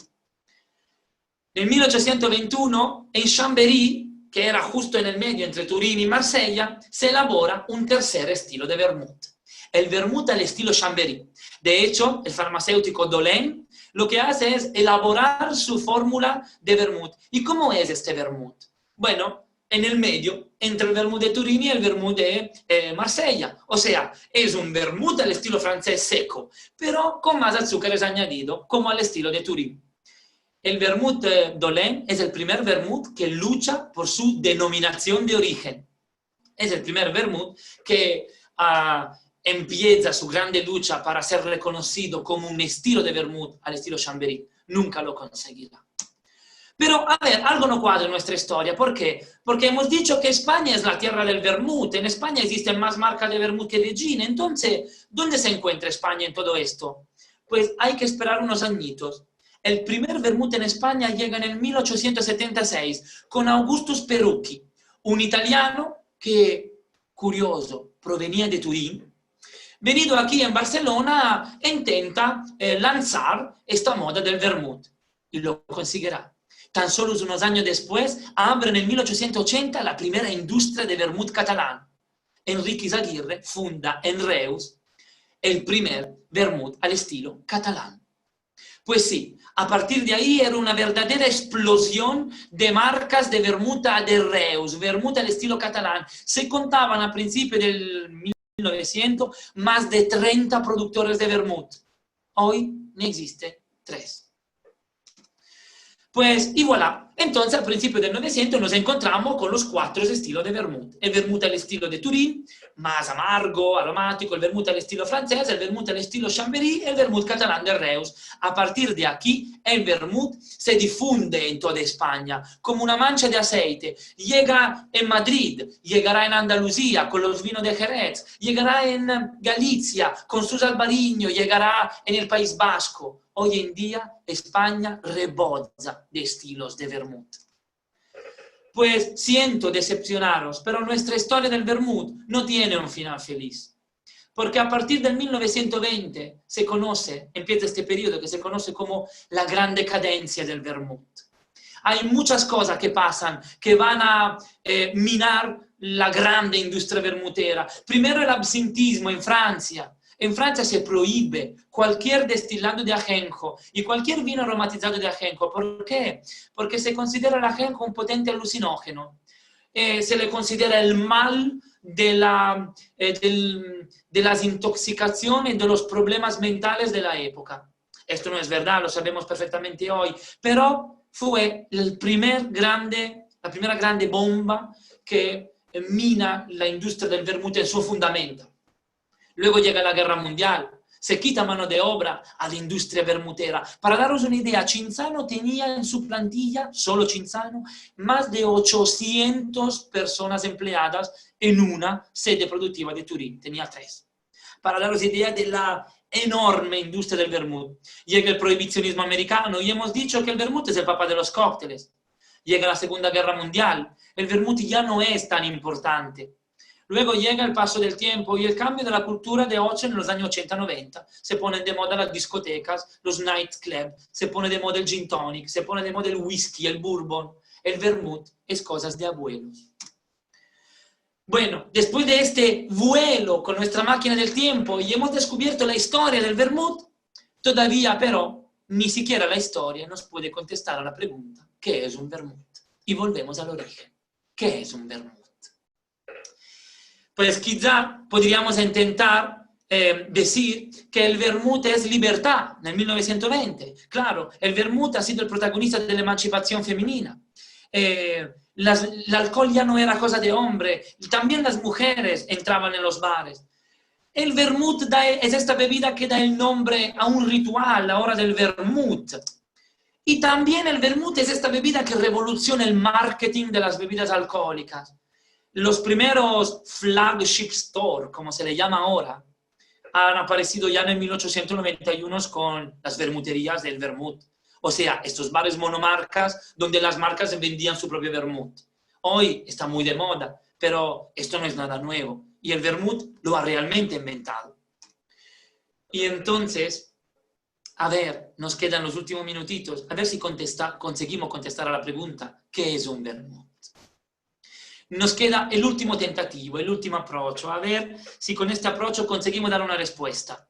Speaker 1: En 1821, en Chambéry, que era justo en el medio entre Turín y Marsella, se elabora un tercer estilo de vermouth. El vermouth al estilo Chambéry. De hecho, el farmacéutico Dolén lo que hace es elaborar su fórmula de vermouth. ¿Y cómo es este vermouth? Bueno, en el medio, entre el vermouth de Turín y el vermouth de Marsella. O sea, es un vermouth al estilo francés seco, pero con más azúcares añadidos, como al estilo de Turín. El vermouth Dolén es el primer vermouth que lucha por su denominación de origen. Es el primer vermouth que empieza su grande lucha para ser reconocido como un estilo de vermouth al estilo Chambéry. Nunca lo conseguirá. Pero, a ver, algo no cuadra en nuestra historia. ¿Por qué? Porque hemos dicho que España es la tierra del vermut. En España existen más marcas de vermut que de gin. Entonces, ¿dónde se encuentra España en todo esto? Pues hay que esperar unos añitos. El primer vermut en España llega en el 1876 con Augustus Perucchi, un italiano que, curioso, provenía de Turín. Venido aquí en Barcelona, intenta lanzar esta moda del vermut y lo conseguirá. Tan solo unos años después, abre en el 1880 la primera industria de vermut catalán. Enrique Izaguirre funda en Reus el primer vermut al estilo catalán. Pues sí, a partir de ahí era una verdadera explosión de marcas de vermut de Reus, vermut al estilo catalán. Se contaban a principios del 1900 más de 30 productores de vermut. Hoy no existe 3. Pues, y voilà. Entonces, al principio del 900 nos encontramos con los 4 estilos de vermut. El vermut al estilo de Turín, más amargo, aromático, el vermut al estilo francés, el vermut al estilo Chambéry, el vermut catalán de Reus. A partir de aquí, el vermut se difunde en toda España como una mancha de aceite. Llega en Madrid, llegará en Andalucía con los vinos de Jerez, llegará en Galicia con sus albariños, llegará en el País Vasco. Hoy en día España rebozza de estilos de vermut. Pues siento decepcionaros, pero nuestra historia del vermut no tiene un final feliz. Porque a partir del 1920 empieza este periodo que se conoce como la gran decadencia del vermut. Hay muchas cosas que pasan que van a minar la grande industria vermutera. Primero el absentismo en Francia. En Francia se prohíbe cualquier destilado de ajenjo y cualquier vino aromatizado de ajenjo. ¿Por qué? Porque se considera el ajenjo un potente alucinógeno. Se le considera el mal de las intoxicaciones y de los problemas mentales de la época. Esto no es verdad, lo sabemos perfectamente hoy, pero fue la primera grande bomba que mina la industria del vermut en su fundamento. Luego llega la guerra mundial, se quita mano de obra a la industria vermutera. Para daros una idea, Cinzano tenía en su plantilla, solo Cinzano, más de 800 personas empleadas en una sede productiva de Turín, tenía 3. Para daros idea de la enorme industria del vermut. Llega el prohibicionismo americano y hemos dicho que el vermut es el papá de los cócteles. Llega la Segunda Guerra Mundial, el vermut ya no es tan importante. Luego llega el paso del tiempo y el cambio de la cultura de ocio en los años 80-90. Se ponen de moda las discotecas, los nightclubs, se pone de moda el gin tonic, se pone de moda el whisky, el bourbon. El vermut es cosas de abuelos. Bueno, después de este vuelo con nuestra máquina del tiempo y hemos descubierto la historia del vermut, todavía pero ni siquiera la historia nos puede contestar a la pregunta, ¿qué es un vermut? Y volvemos al origen. ¿Qué es un vermut? Pues quizá podríamos intentar decir que el vermut es libertad en 1920. Claro, el vermut ha sido el protagonista de la emancipación femenina. El alcohol ya no era cosa de hombre, también las mujeres entraban en los bares. El vermut es esta bebida que da el nombre a un ritual, la hora del vermut. Y también el vermut es esta bebida que revoluciona el marketing de las bebidas alcohólicas. Los primeros flagship store, como se le llama ahora, han aparecido ya en el 1891 con las vermuterías del vermut. O sea, estos bares monomarcas donde las marcas vendían su propio vermut. Hoy está muy de moda, pero esto no es nada nuevo. Y el vermut lo ha realmente inventado. Y entonces, a ver, nos quedan los últimos minutitos, a ver si conseguimos contestar a la pregunta, ¿qué es un vermut? Nos queda el último tentativo, el último approach. A ver si con este approach conseguimos dar una respuesta.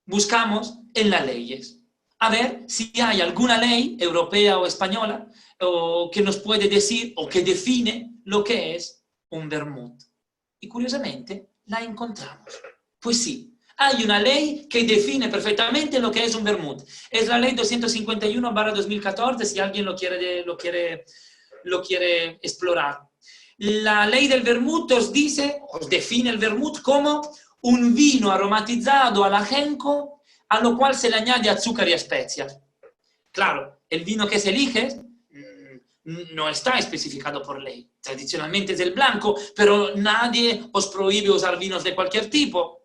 Speaker 1: Buscamos en las leyes. A ver si hay alguna ley europea o española que nos puede decir o que define lo que es un vermut. Y curiosamente la encontramos. Pues sí, hay una ley que define perfectamente lo que es un vermut. Es la ley 251/2014, si alguien lo quiere explorar. La ley del vermut os define el vermut como un vino aromatizado al ajenjo a lo cual se le añade azúcar y especias. Claro, el vino que se elige no está especificado por ley. Tradicionalmente es el blanco, pero nadie os prohíbe usar vinos de cualquier tipo.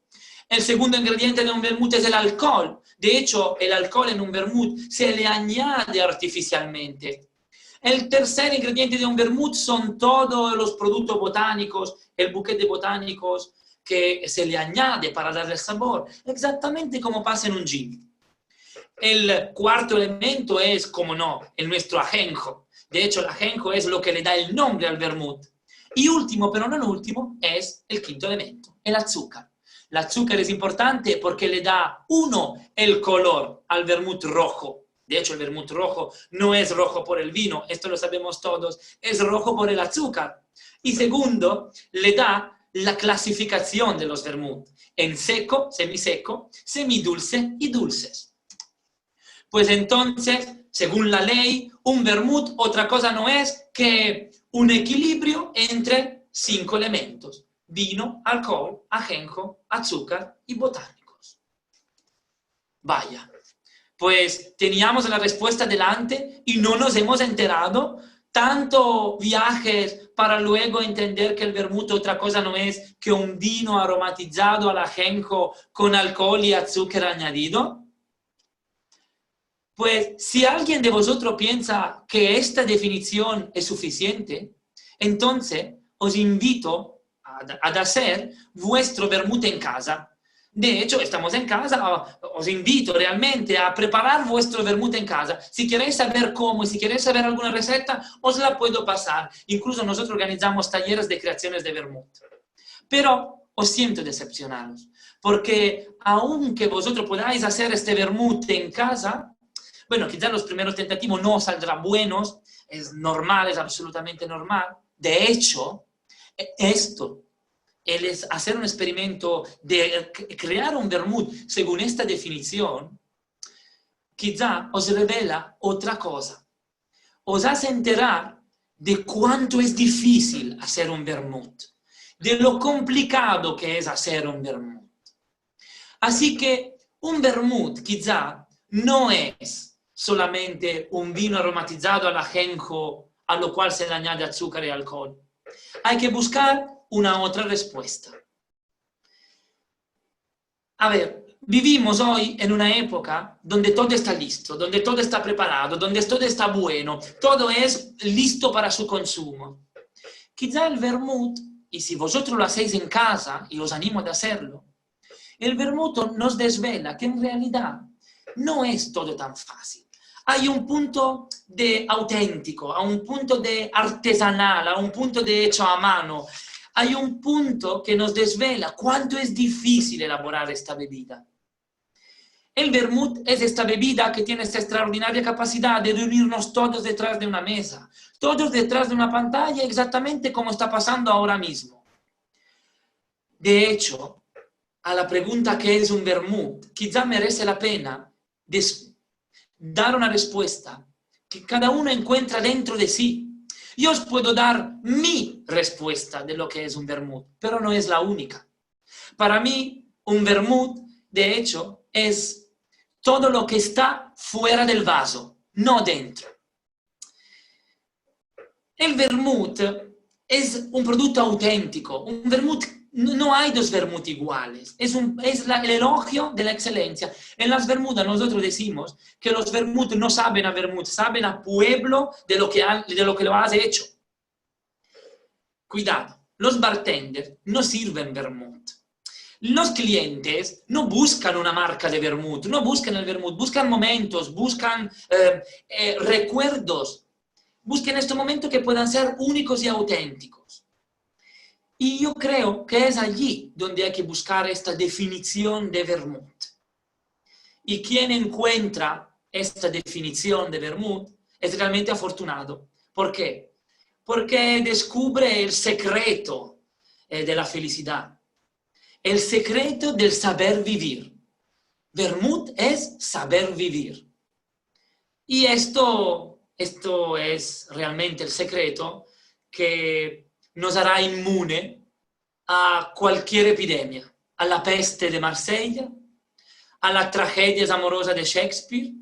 Speaker 1: El segundo ingrediente de un vermut es el alcohol. De hecho, el alcohol en un vermut se le añade artificialmente. El tercer ingrediente de un vermut son todos los productos botánicos, el buquete de botánicos que se le añade para darle el sabor, exactamente como pasa en un gin. El cuarto elemento es, como no, el nuestro ajenjo. De hecho, el ajenjo es lo que le da el nombre al vermut. Y último, pero no último, es el quinto elemento, el azúcar. El azúcar es importante porque le da, uno, el color al vermut rojo. De hecho, el vermut rojo no es rojo por el vino, esto lo sabemos todos, es rojo por el azúcar. Y segundo, le da la clasificación de los vermut en seco, semiseco, semidulce y dulces. Pues entonces, según la ley, un vermut otra cosa no es que un equilibrio entre 5 elementos: vino, alcohol, ajenjo, azúcar y botánicos. Vaya, pues teníamos la respuesta delante y no nos hemos enterado. Tanto viajes para luego entender que el vermut otra cosa no es que un vino aromatizado al ajenjo con alcohol y azúcar añadido. Pues si alguien de vosotros piensa que esta definición es suficiente, entonces os invito a hacer vuestro vermut en casa. De hecho, estamos en casa, os invito realmente a preparar vuestro vermut en casa. Si queréis saber cómo y si queréis saber alguna receta, os la puedo pasar. Incluso nosotros organizamos talleres de creaciones de vermut. Pero os siento decepcionaros, porque aunque vosotros podáis hacer este vermut en casa, bueno, quizás los primeros tentativos no saldrán buenos, es normal, es absolutamente normal. De hecho, esto, el hacer un experimento de crear un vermut según esta definición, quizá os revela otra cosa. Os hace enterar de cuánto es difícil hacer un vermut, de lo complicado que es hacer un vermut. Así que un vermut quizá no es solamente un vino aromatizado al ajenjo a lo cual se le añade azúcar y alcohol. Hay que buscar una otra respuesta. A ver, vivimos hoy en una época donde todo está listo, donde todo está preparado, donde todo está bueno, todo es listo para su consumo. Quizá el vermut, y si vosotros lo hacéis en casa, y os animo a hacerlo, el vermut nos desvela que en realidad no es todo tan fácil. Hay un punto de auténtico, hay un punto de artesanal, hay un punto de hecho a mano. Hay un punto que nos desvela cuánto es difícil elaborar esta bebida. El vermut es esta bebida que tiene esta extraordinaria capacidad de reunirnos todos detrás de una mesa, todos detrás de una pantalla, exactamente como está pasando ahora mismo. De hecho, a la pregunta ¿qué es un vermut? Quizá merece la pena dar una respuesta que cada uno encuentra dentro de sí. Yo os puedo dar mi respuesta de lo que es un vermut, pero no es la única. Para mí, un vermut, de hecho, es todo lo que está fuera del vaso, no dentro. El vermut es un producto auténtico. Un vermut, no hay dos vermut iguales. Es el elogio de la excelencia. En las Bermudas nosotros decimos que los vermut no saben a vermut, saben a pueblo de lo que lo has hecho. Cuidado, los bartenders no sirven vermut. Los clientes no buscan una marca de vermut, no buscan el vermut, buscan momentos, buscan recuerdos. Busquen estos momentos que puedan ser únicos y auténticos. Y yo creo que es allí donde hay que buscar esta definición de vermut. Y quien encuentra esta definición de vermut es realmente afortunado. ¿Por qué? Porque descubre el secreto de la felicidad, el secreto del saber vivir. Vermut es saber vivir. Y esto es realmente el secreto que nos hará inmune a cualquier epidemia, a la peste de Marsella, a las tragedias amorosas de Shakespeare,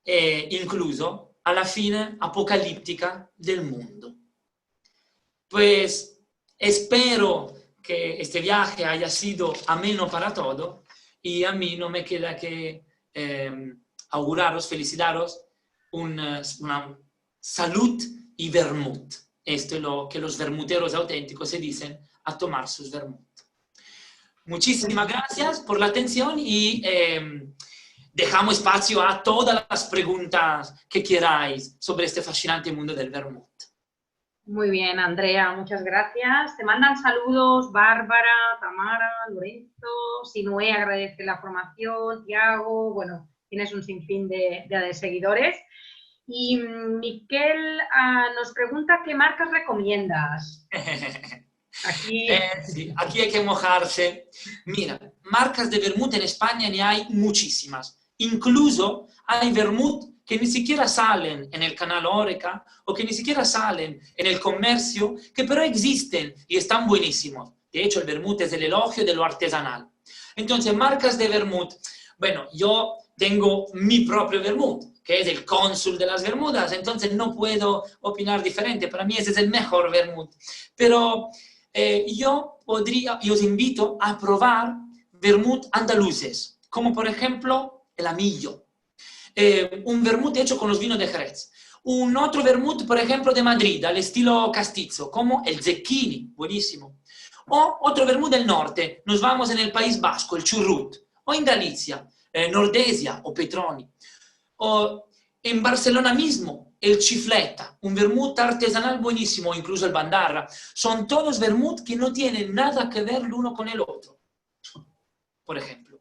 Speaker 1: incluso a la fine apocalíptica del mundo. Pues espero que este viaje haya sido ameno para todo y a mí no me queda que auguraros, felicitaros una salud y vermut. Esto es lo que los vermuteros auténticos se dicen a tomar sus vermut. Muchísimas gracias por la atención y dejamos espacio a todas las preguntas que queráis sobre este fascinante mundo del vermut.
Speaker 2: Muy bien, Andrea, muchas gracias. Te mandan saludos Bárbara, Tamara, Lorenzo, Sinué agradece la formación, Tiago, bueno, tienes un sinfín de seguidores. Y Miquel nos pregunta qué marcas recomiendas. Aquí...
Speaker 1: Sí, aquí hay que mojarse. Mira, marcas de vermut en España ni hay muchísimas. Incluso hay vermut que ni siquiera salen en el canal Horeca o que ni siquiera salen en el comercio, que pero existen y están buenísimos. De hecho, el vermut es el elogio de lo artesanal. Entonces, marcas de vermut. Bueno, yo tengo mi propio vermut, que es el cónsul de las Bermudas, entonces no puedo opinar diferente. Para mí ese es el mejor vermut. Pero yo os invito a probar vermut andaluces, como por ejemplo el Amillo. Un vermut hecho con los vinos de Jerez. Un otro vermut, por ejemplo, de Madrid, al estilo castizo, como el Zecchini, buenísimo. O otro vermut del norte, nos vamos en el País Vasco, el Churrut. O en Galicia, Nordesia o Petroni. O en Barcelona mismo, el Chifleta, un vermut artesanal buenísimo, incluso el Bandarra. Son todos vermut que no tienen nada que ver el uno con el otro, por ejemplo.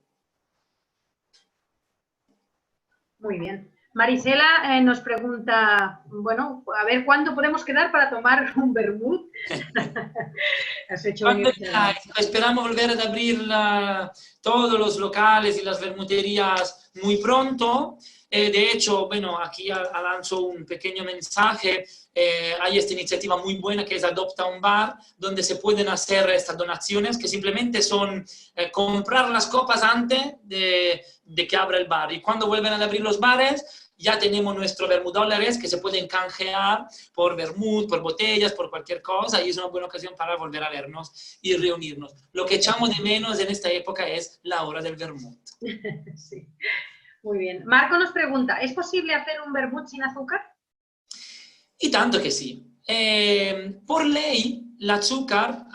Speaker 2: Muy bien. Marisela nos pregunta, bueno, a ver, ¿cuándo podemos quedar para tomar un vermut? Has hecho
Speaker 1: Esperamos volver a abrir todos los locales y las vermuterías muy pronto. De hecho, bueno, aquí lanzo un pequeño mensaje. Hay esta iniciativa muy buena que es Adopta un Bar, donde se pueden hacer estas donaciones, que simplemente son comprar las copas antes de que abra el bar. Y cuando vuelven a abrir los bares, ya tenemos nuestros vermudólares que se pueden canjear por vermut, por botellas, por cualquier cosa, y es una buena ocasión para volver a vernos y reunirnos. Lo que echamos de menos en esta época es la hora del vermut.
Speaker 2: Sí. Muy bien. Marco nos pregunta, ¿es posible hacer un vermut sin azúcar?
Speaker 1: Y tanto que sí. Por ley, el azúcar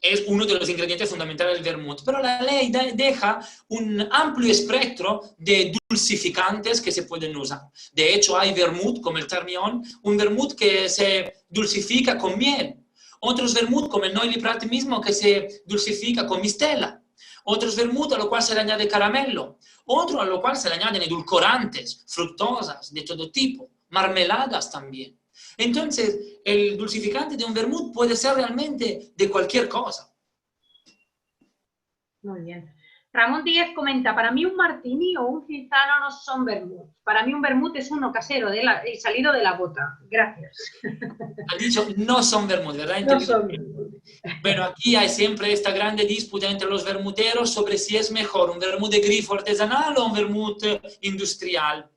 Speaker 1: es uno de los ingredientes fundamentales del vermut, pero la ley deja un amplio espectro de dulcificantes que se pueden usar. De hecho, hay vermut, como el Tarnión, un vermut que se dulcifica con miel. Otros vermut, como el Noilly Prat mismo, que se dulcifica con mistela. Otros vermut a lo cual se le añade caramelo. Otro a lo cual se le añaden edulcorantes, fructosas de todo tipo, marmeladas también. Entonces, el dulcificante de un vermut puede ser realmente de cualquier cosa.
Speaker 2: Muy bien. Ramón Díez comenta, para mí un martini o un cinzano no son vermut. Para mí un vermut es uno casero, salido de la bota. Gracias.
Speaker 1: Ha dicho, no son vermut, ¿verdad?
Speaker 2: No son vermut.
Speaker 1: Bueno, aquí hay siempre esta grande disputa entre los vermuteros sobre si es mejor un vermut de grifo artesanal o un vermut industrial.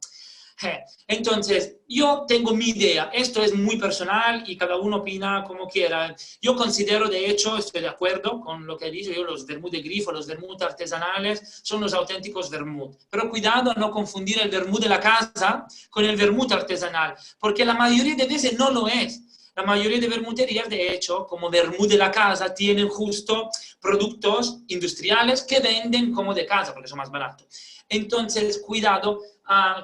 Speaker 1: Entonces, yo tengo mi idea, esto es muy personal y cada uno opina como quiera. Yo considero, de hecho, estoy de acuerdo con lo que he dicho, yo los vermut de grifo, los vermut artesanales son los auténticos vermut. Pero cuidado a no confundir el vermut de la casa con el vermut artesanal, porque la mayoría de veces no lo es. La mayoría de vermuterías, de hecho, como vermut de la casa, tienen justo productos industriales que venden como de casa, porque son más baratos. Entonces, cuidado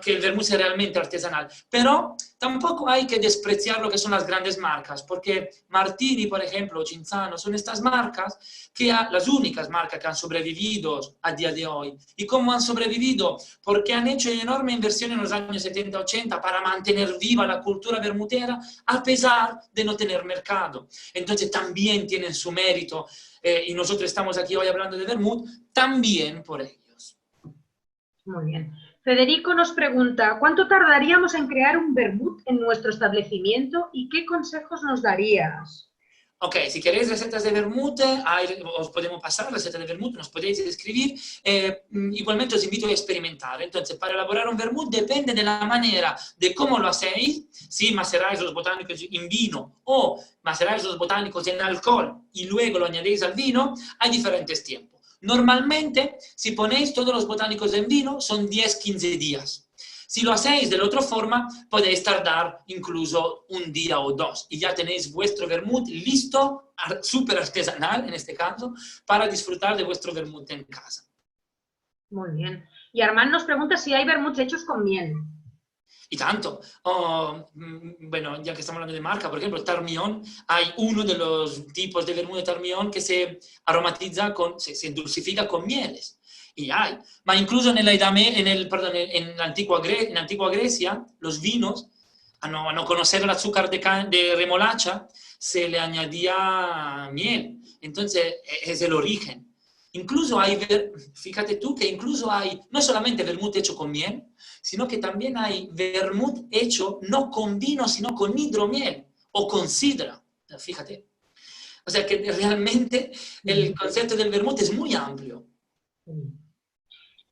Speaker 1: que el vermut sea realmente artesanal. Pero tampoco hay que despreciar lo que son las grandes marcas, porque Martini, por ejemplo, o Cinzano, son estas marcas las únicas marcas que han sobrevivido a día de hoy. ¿Y cómo han sobrevivido? Porque han hecho una enorme inversión en los años 70-80 para mantener viva la cultura vermutera a pesar de no tener mercado. Entonces también tienen su mérito, y nosotros estamos aquí hoy hablando de vermut, también por ellos.
Speaker 2: Muy bien. Federico nos pregunta, ¿cuánto tardaríamos en crear un vermut en nuestro establecimiento y qué consejos nos darías?
Speaker 1: Ok, si queréis recetas de vermut, os podemos pasar recetas de vermut, nos podéis escribir. Igualmente os invito a experimentar. Entonces, para elaborar un vermut depende de la manera de cómo lo hacéis, si maceráis los botánicos en vino o maceráis los botánicos en alcohol y luego lo añadéis al vino, hay diferentes tiempos. Normalmente, si ponéis todos los botánicos en vino, son 10-15 días. Si lo hacéis de la otra forma, podéis tardar incluso un día o dos y ya tenéis vuestro vermut listo, súper artesanal en este caso, para disfrutar de vuestro vermut en casa.
Speaker 2: Muy bien. Y Armand nos pregunta si hay vermuts hechos con miel.
Speaker 1: Y tanto. Bueno, ya que estamos hablando de marca, por ejemplo, Tarmión, hay uno de los tipos de vermut de Tarmión que se aromatiza, se dulcifica con mieles. Y hay, ma incluso en la antigua Grecia, los vinos, a no conocer el azúcar de remolacha, se le añadía miel. Entonces, es el origen. Incluso fíjate tú que incluso hay, no solamente vermut hecho con miel, sino que también hay vermut hecho no con vino, sino con hidromiel o con sidra. Fíjate. O sea que realmente el concepto del vermut es muy amplio.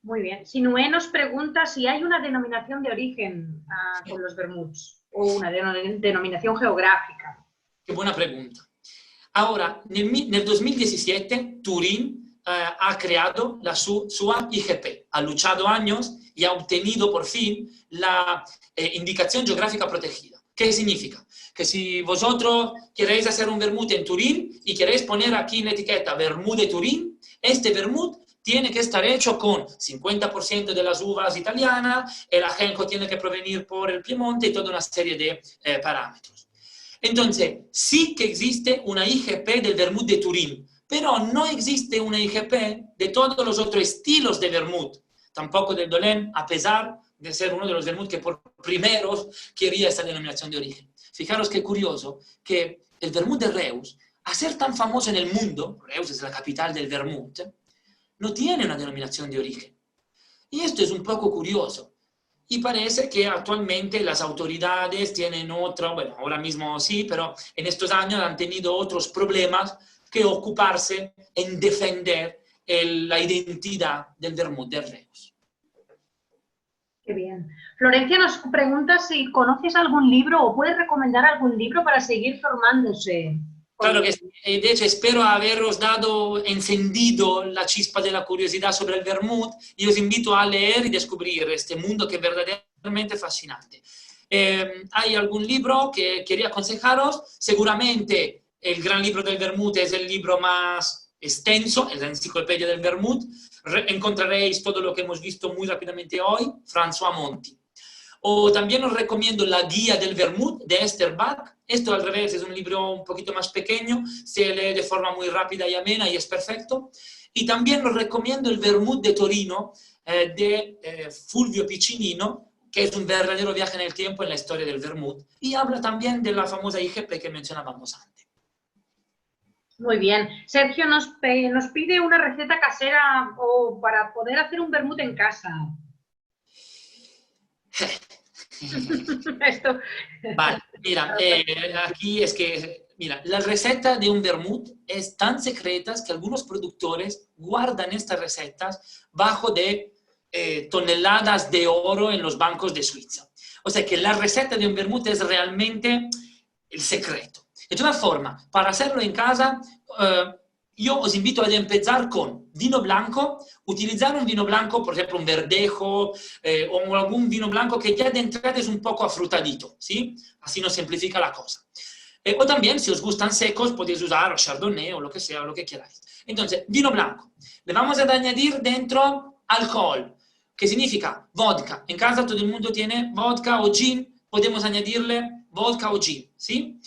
Speaker 2: Muy bien. Sinué nos pregunta si hay una denominación de origen con los vermuts o una denominación geográfica.
Speaker 1: Qué buena pregunta. Ahora, nel 2017 Turín ha creado la sua IGP, ha luchado años y ha obtenido por fin la indicación geográfica protegida. ¿Qué significa? Que si vosotros queréis hacer un vermut en Turín y queréis poner aquí en la etiqueta vermut de Turín, este vermut tiene que estar hecho con 50% de las uvas italianas, el ajenjo tiene que provenir por el Piemonte y toda una serie de parámetros. Entonces, sí que existe una IGP del vermut de Turín, pero no existe una IGP de todos los otros estilos de vermut, tampoco del Dolent, a pesar de ser uno de los vermut que por primeros quería esta denominación de origen. Fijaros qué curioso que el vermut de Reus, a ser tan famoso en el mundo, Reus es la capital del vermut, no tiene una denominación de origen. Y esto es un poco curioso. Y parece que actualmente las autoridades tienen otra, bueno, ahora mismo sí, pero en estos años han tenido otros problemas que ocuparse en defender la identidad del vermut de Reus.
Speaker 2: Qué bien. Florencia nos pregunta si conoces algún libro o puedes recomendar algún libro para seguir formándose.
Speaker 1: Claro que sí. De hecho, espero haberos encendido la chispa de la curiosidad sobre el vermut y os invito a leer y descubrir este mundo que es verdaderamente fascinante. ¿Hay algún libro que quería aconsejaros? Seguramente el gran libro del vermut es el libro más extenso, es la enciclopedia del vermut. Encontraréis todo lo que hemos visto muy rápidamente hoy, François Monti. O también os recomiendo La Guía del Vermut de Esther Bach. Esto al revés es un libro un poquito más pequeño, se lee de forma muy rápida y amena y es perfecto. Y también os recomiendo El Vermut de Torino de Fulvio Piccinino, que es un verdadero viaje en el tiempo en la historia del vermut. Y habla también de la famosa IGP que mencionábamos antes.
Speaker 2: Muy bien. Sergio nos pide una receta casera o para poder hacer un vermut en casa. Esto.
Speaker 1: Vale, mira, aquí es que, mira, la receta de un vermut es tan secreta que algunos productores guardan estas recetas bajo de toneladas de oro en los bancos de Suiza. O sea que la receta de un vermut es realmente el secreto. De todas formas, para hacerlo en casa, yo os invito a empezar con vino blanco, utilizar un vino blanco, por ejemplo un verdejo o algún vino blanco que ya de entrada es un poco afrutadito, ¿sí? Así nos simplifica la cosa. O también, si os gustan secos, podéis usar chardonnay o lo que sea, lo que queráis. Entonces, vino blanco. Le vamos a añadir dentro alcohol, que significa vodka. En casa todo el mundo tiene vodka o gin, podemos añadirle vodka o gin, ¿sí?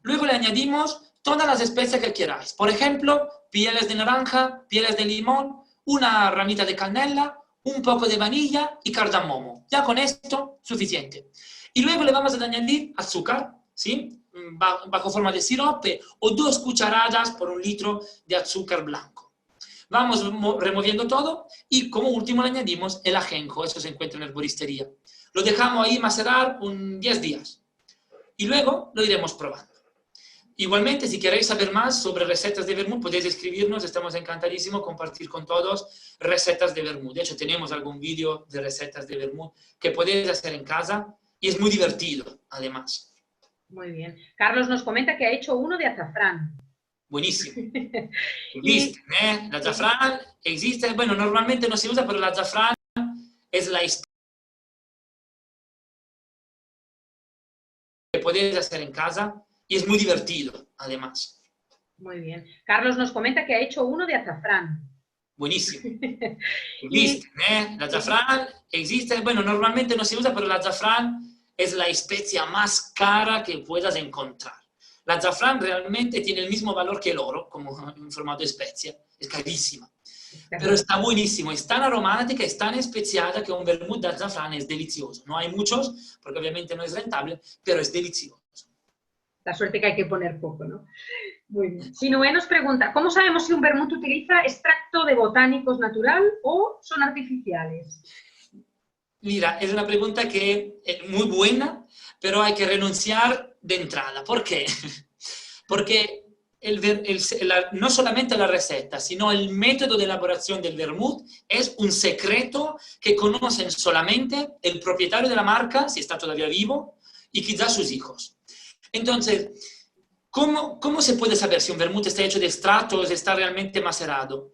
Speaker 1: Luego le añadimos todas las especias que queráis. Por ejemplo, pieles de naranja, pieles de limón, una ramita de canela, un poco de vanilla y cardamomo. Ya con esto, suficiente. Y luego le vamos a añadir azúcar, ¿sí? Bajo forma de sirope o 2 cucharadas por 1 litro de azúcar blanco. Vamos removiendo todo y como último le añadimos el ajenjo. Eso se encuentra en herboristería. Lo dejamos ahí macerar 10 días. Y luego lo iremos probando. Igualmente, si queréis saber más sobre recetas de vermut, podéis escribirnos, estamos encantadísimos compartir con todos recetas de vermut. De hecho, tenemos algún vídeo de recetas de vermut que podéis hacer en casa y es muy divertido, además.
Speaker 2: Muy bien. Carlos nos comenta que ha hecho uno de azafrán.
Speaker 1: Buenísimo. Existe, ¿eh? El azafrán existe, bueno, normalmente no se usa, pero el azafrán es la especie que podéis hacer en casa y es muy divertido, además.
Speaker 2: Muy bien. Carlos nos comenta que ha hecho uno de azafrán.
Speaker 1: Buenísimo. Existe, ¿eh? El azafrán existe, bueno, normalmente no se usa, pero el azafrán es la especia más cara que puedas encontrar. El azafrán realmente tiene el mismo valor que el oro, como en formato de especia, es carísima. Pero está buenísimo, es tan aromática, es tan especiada que un vermut de azafrán es delicioso. No hay muchos, porque obviamente no es rentable, pero es delicioso.
Speaker 2: La suerte que hay que poner poco, ¿no? Muy bien. Sinué nos pregunta, ¿cómo sabemos si un vermut utiliza extracto de botánicos natural o son artificiales?
Speaker 1: Mira, es una pregunta que es muy buena, pero hay que renunciar de entrada. ¿Por qué? Porque no solamente la receta, sino el método de elaboración del vermut es un secreto que conocen solamente el propietario de la marca, si está todavía vivo, y quizás sus hijos. Entonces, ¿cómo se puede saber si un vermut está hecho de extractos, está realmente macerado?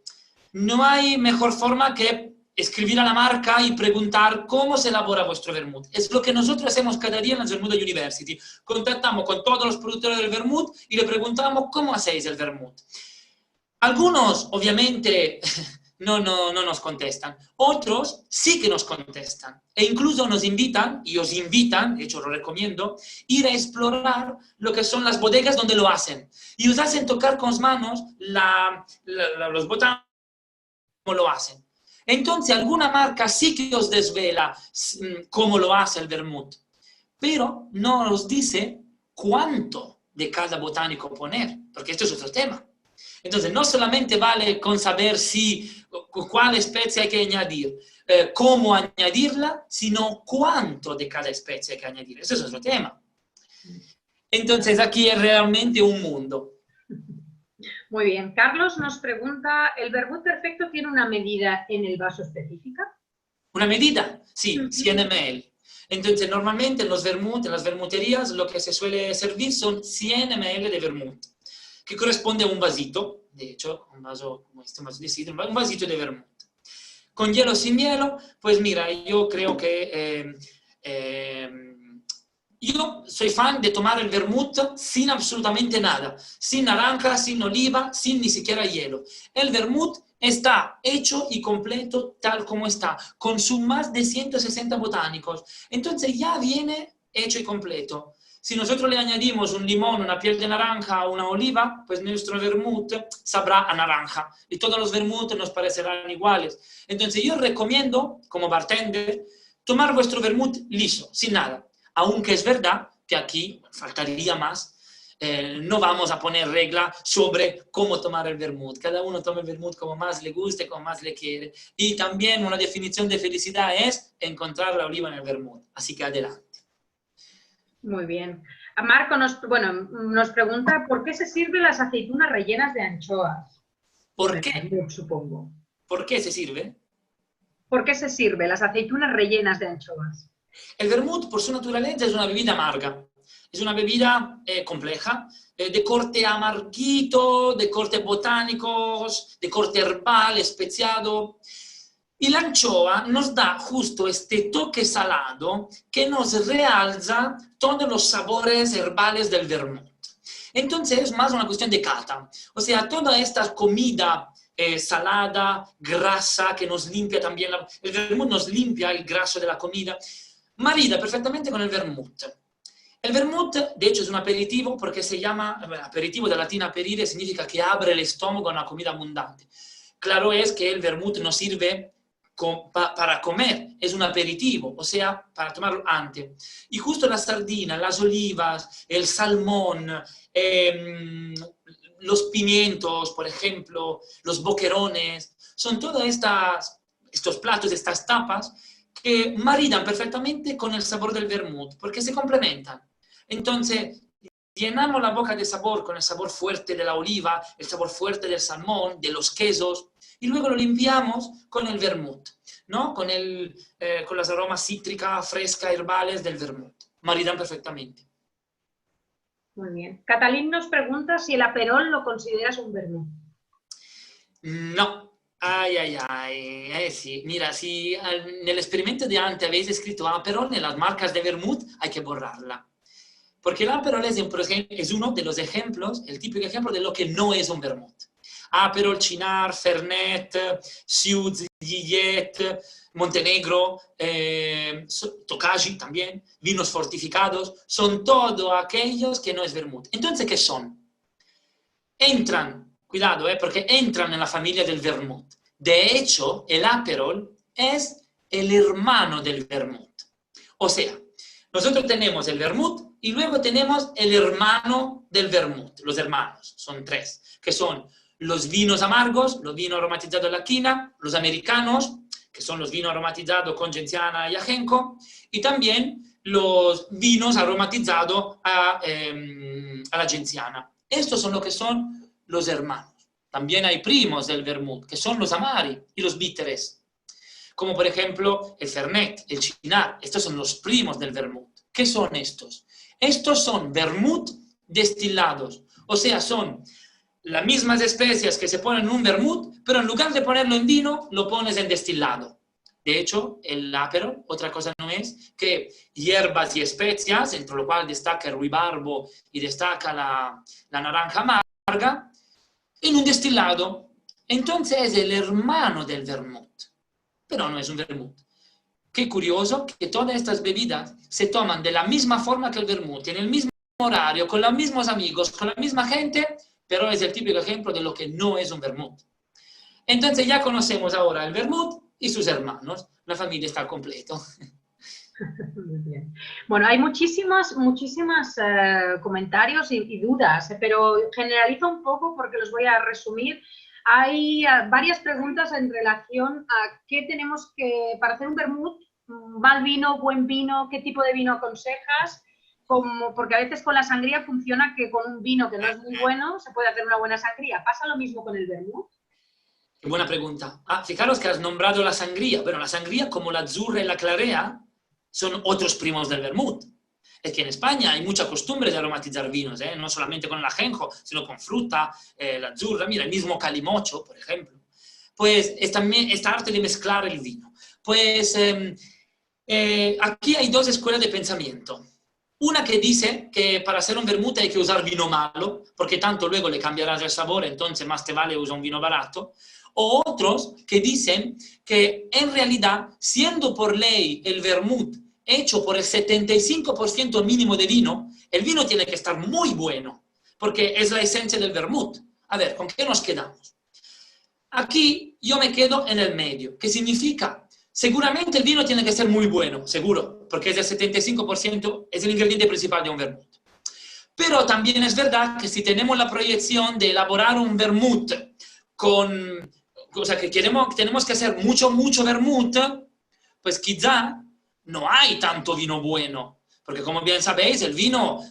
Speaker 1: No hay mejor forma que escribir a la marca y preguntar cómo se elabora vuestro vermut. Es lo que nosotros hacemos cada día en la Vermut University. Contactamos con todos los productores del vermut y le preguntamos cómo hacéis el vermut. Algunos, obviamente, no nos contestan. Otros sí que nos contestan. E incluso nos invitan, y os invitan, de hecho lo recomiendo, ir a explorar lo que son las bodegas donde lo hacen. Y os hacen tocar con las manos los botánicos como lo hacen. Entonces, alguna marca sí que os desvela cómo lo hace el vermut, pero no os dice cuánto de cada botánico poner, porque esto es otro tema. Entonces, no solamente vale con saber cuál especie hay que añadir, cómo añadirla, sino cuánto de cada especie hay que añadir. Eso es otro tema. Entonces, aquí es realmente un mundo.
Speaker 2: Muy bien. Carlos nos pregunta, ¿el vermut perfecto tiene una medida en el vaso específica?
Speaker 1: ¿Una medida? Sí, 100 ml. Entonces, normalmente en las vermuterías, lo que se suele servir son 100 ml de vermut, que corresponde a un vasito, de hecho, un vaso como este, un vaso de sidra, un vasito de vermut. Con hielo o sin hielo, pues mira, yo creo que yo soy fan de tomar el vermut sin absolutamente nada, sin naranja, sin oliva, sin ni siquiera hielo. El vermut está hecho y completo tal como está, con sus más de 160 botánicos. Entonces ya viene hecho y completo. Si nosotros le añadimos un limón, una piel de naranja o una oliva, pues nuestro vermut sabrá a naranja. Y todos los vermut nos parecerán iguales. Entonces yo recomiendo, como bartender, tomar vuestro vermut liso, sin nada. Aunque es verdad que aquí faltaría más, no vamos a poner regla sobre cómo tomar el vermut. Cada uno toma el vermut como más le guste, como más le quiere. Y también una definición de felicidad es encontrar la oliva en el vermut. Así que adelante.
Speaker 2: Muy bien. Marco nos pregunta, ¿por qué se sirven las aceitunas rellenas de anchoas?
Speaker 1: ¿Por qué?
Speaker 2: Supongo.
Speaker 1: ¿Por qué se sirve?
Speaker 2: ¿Por qué se sirve las aceitunas rellenas de anchoas?
Speaker 1: El vermut, por su naturaleza, es una bebida amarga. Es una bebida compleja, de corte amarguito, de corte botánicos, de corte herbal, especiado. Y la anchoa nos da justo este toque salado que nos realza todos los sabores herbales del vermut. Entonces es más una cuestión de cata. O sea, toda esta comida salada, grasa, que nos limpia también, el vermut nos limpia el graso de la comida, marida perfectamente con el vermut. El vermut, de hecho, es un aperitivo porque se llama, aperitivo de latín aperire, significa que abre el estómago a una comida abundante. Claro es que el vermut no sirve para comer, es un aperitivo, o sea, para tomarlo antes. Y justo las sardinas, las olivas, el salmón, los pimientos, por ejemplo, los boquerones, son todos estos platos, estas tapas, que maridan perfectamente con el sabor del vermut, porque se complementan. Entonces, llenamos la boca de sabor con el sabor fuerte de la oliva, el sabor fuerte del salmón, de los quesos, y luego lo limpiamos con el vermut, ¿no? Con las aromas cítricas, frescas, herbales del vermut. Maridan perfectamente.
Speaker 2: Muy bien. Catalín nos pregunta si el Aperol lo consideras un vermut.
Speaker 1: No. Sí. Mira, si en el experimento de antes habéis escrito Aperol, en las marcas de vermut hay que borrarla. Porque el Aperol es uno de los ejemplos, el típico ejemplo de lo que no es un vermut. Aperol, Cynar, Fernet, Siuz, Lillet, Montenegro, Tokaji también, vinos fortificados, son todos aquellos que no es vermut. Entonces, ¿qué son? Entran, cuidado, porque entran en la familia del vermut. De hecho, el Aperol es el hermano del vermut. O sea, nosotros tenemos el vermut y luego tenemos el hermano del vermut. Los hermanos, son tres, que son los vinos amargos, los vinos aromatizados a la quina, los americanos, que son los vinos aromatizados con genciana y ajenco, y también los vinos aromatizados a la genciana. Estos son lo que son los hermanos. También hay primos del vermut, que son los amari y los bitters, como por ejemplo el Fernet, el Cynar. Estos son los primos del vermut. ¿Qué son estos? Estos son vermut destilados, o sea, son las mismas especias que se ponen en un vermut, pero en lugar de ponerlo en vino, lo pones en destilado. De hecho, el Aperol, otra cosa no es que hierbas y especias, entre lo cual destaca el ruibarbo y destaca la naranja amarga, en un destilado. Entonces es el hermano del vermut, pero no es un vermut. Qué curioso que todas estas bebidas se toman de la misma forma que el vermut, en el mismo horario, con los mismos amigos, con la misma gente, pero es el típico ejemplo de lo que no es un vermut. Entonces ya conocemos ahora el vermut y sus hermanos. La familia está completa.
Speaker 2: Muy bien. Bueno, hay muchísimos comentarios y dudas, pero generalizo un poco porque los voy a resumir. Hay varias preguntas en relación a qué tenemos que, para hacer un vermut, mal vino, buen vino, qué tipo de vino aconsejas, porque a veces con la sangría funciona que con un vino que no es muy bueno se puede hacer una buena sangría. ¿Pasa lo mismo con el vermut?
Speaker 1: Qué buena pregunta. Fijaros que has nombrado la sangría. Bueno, la sangría, como la azzurra y la clarea, son otros primos del vermut. Es que en España hay mucha costumbre de aromatizar vinos, no solamente con el ajenjo, sino con fruta, la azzurra, mira, el mismo calimocho, por ejemplo. Pues es también esta arte de mezclar el vino. Pues aquí hay dos escuelas de pensamiento. Una que dice que para hacer un vermut hay que usar vino malo, porque tanto luego le cambiarás el sabor, entonces más te vale usar un vino barato. O otros que dicen que en realidad, siendo por ley el vermut hecho por el 75% mínimo de vino, el vino tiene que estar muy bueno, porque es la esencia del vermut. A ver, ¿con qué nos quedamos? Aquí yo me quedo en el medio, que significa, seguramente el vino tiene que ser muy bueno, seguro, porque es el 75%, es el ingrediente principal de un vermut. Pero también es verdad que si tenemos la proyección de elaborar un vermut o sea, que tenemos que hacer mucho vermut, pues quizá no hay tanto vino bueno. Porque como bien sabéis, el vino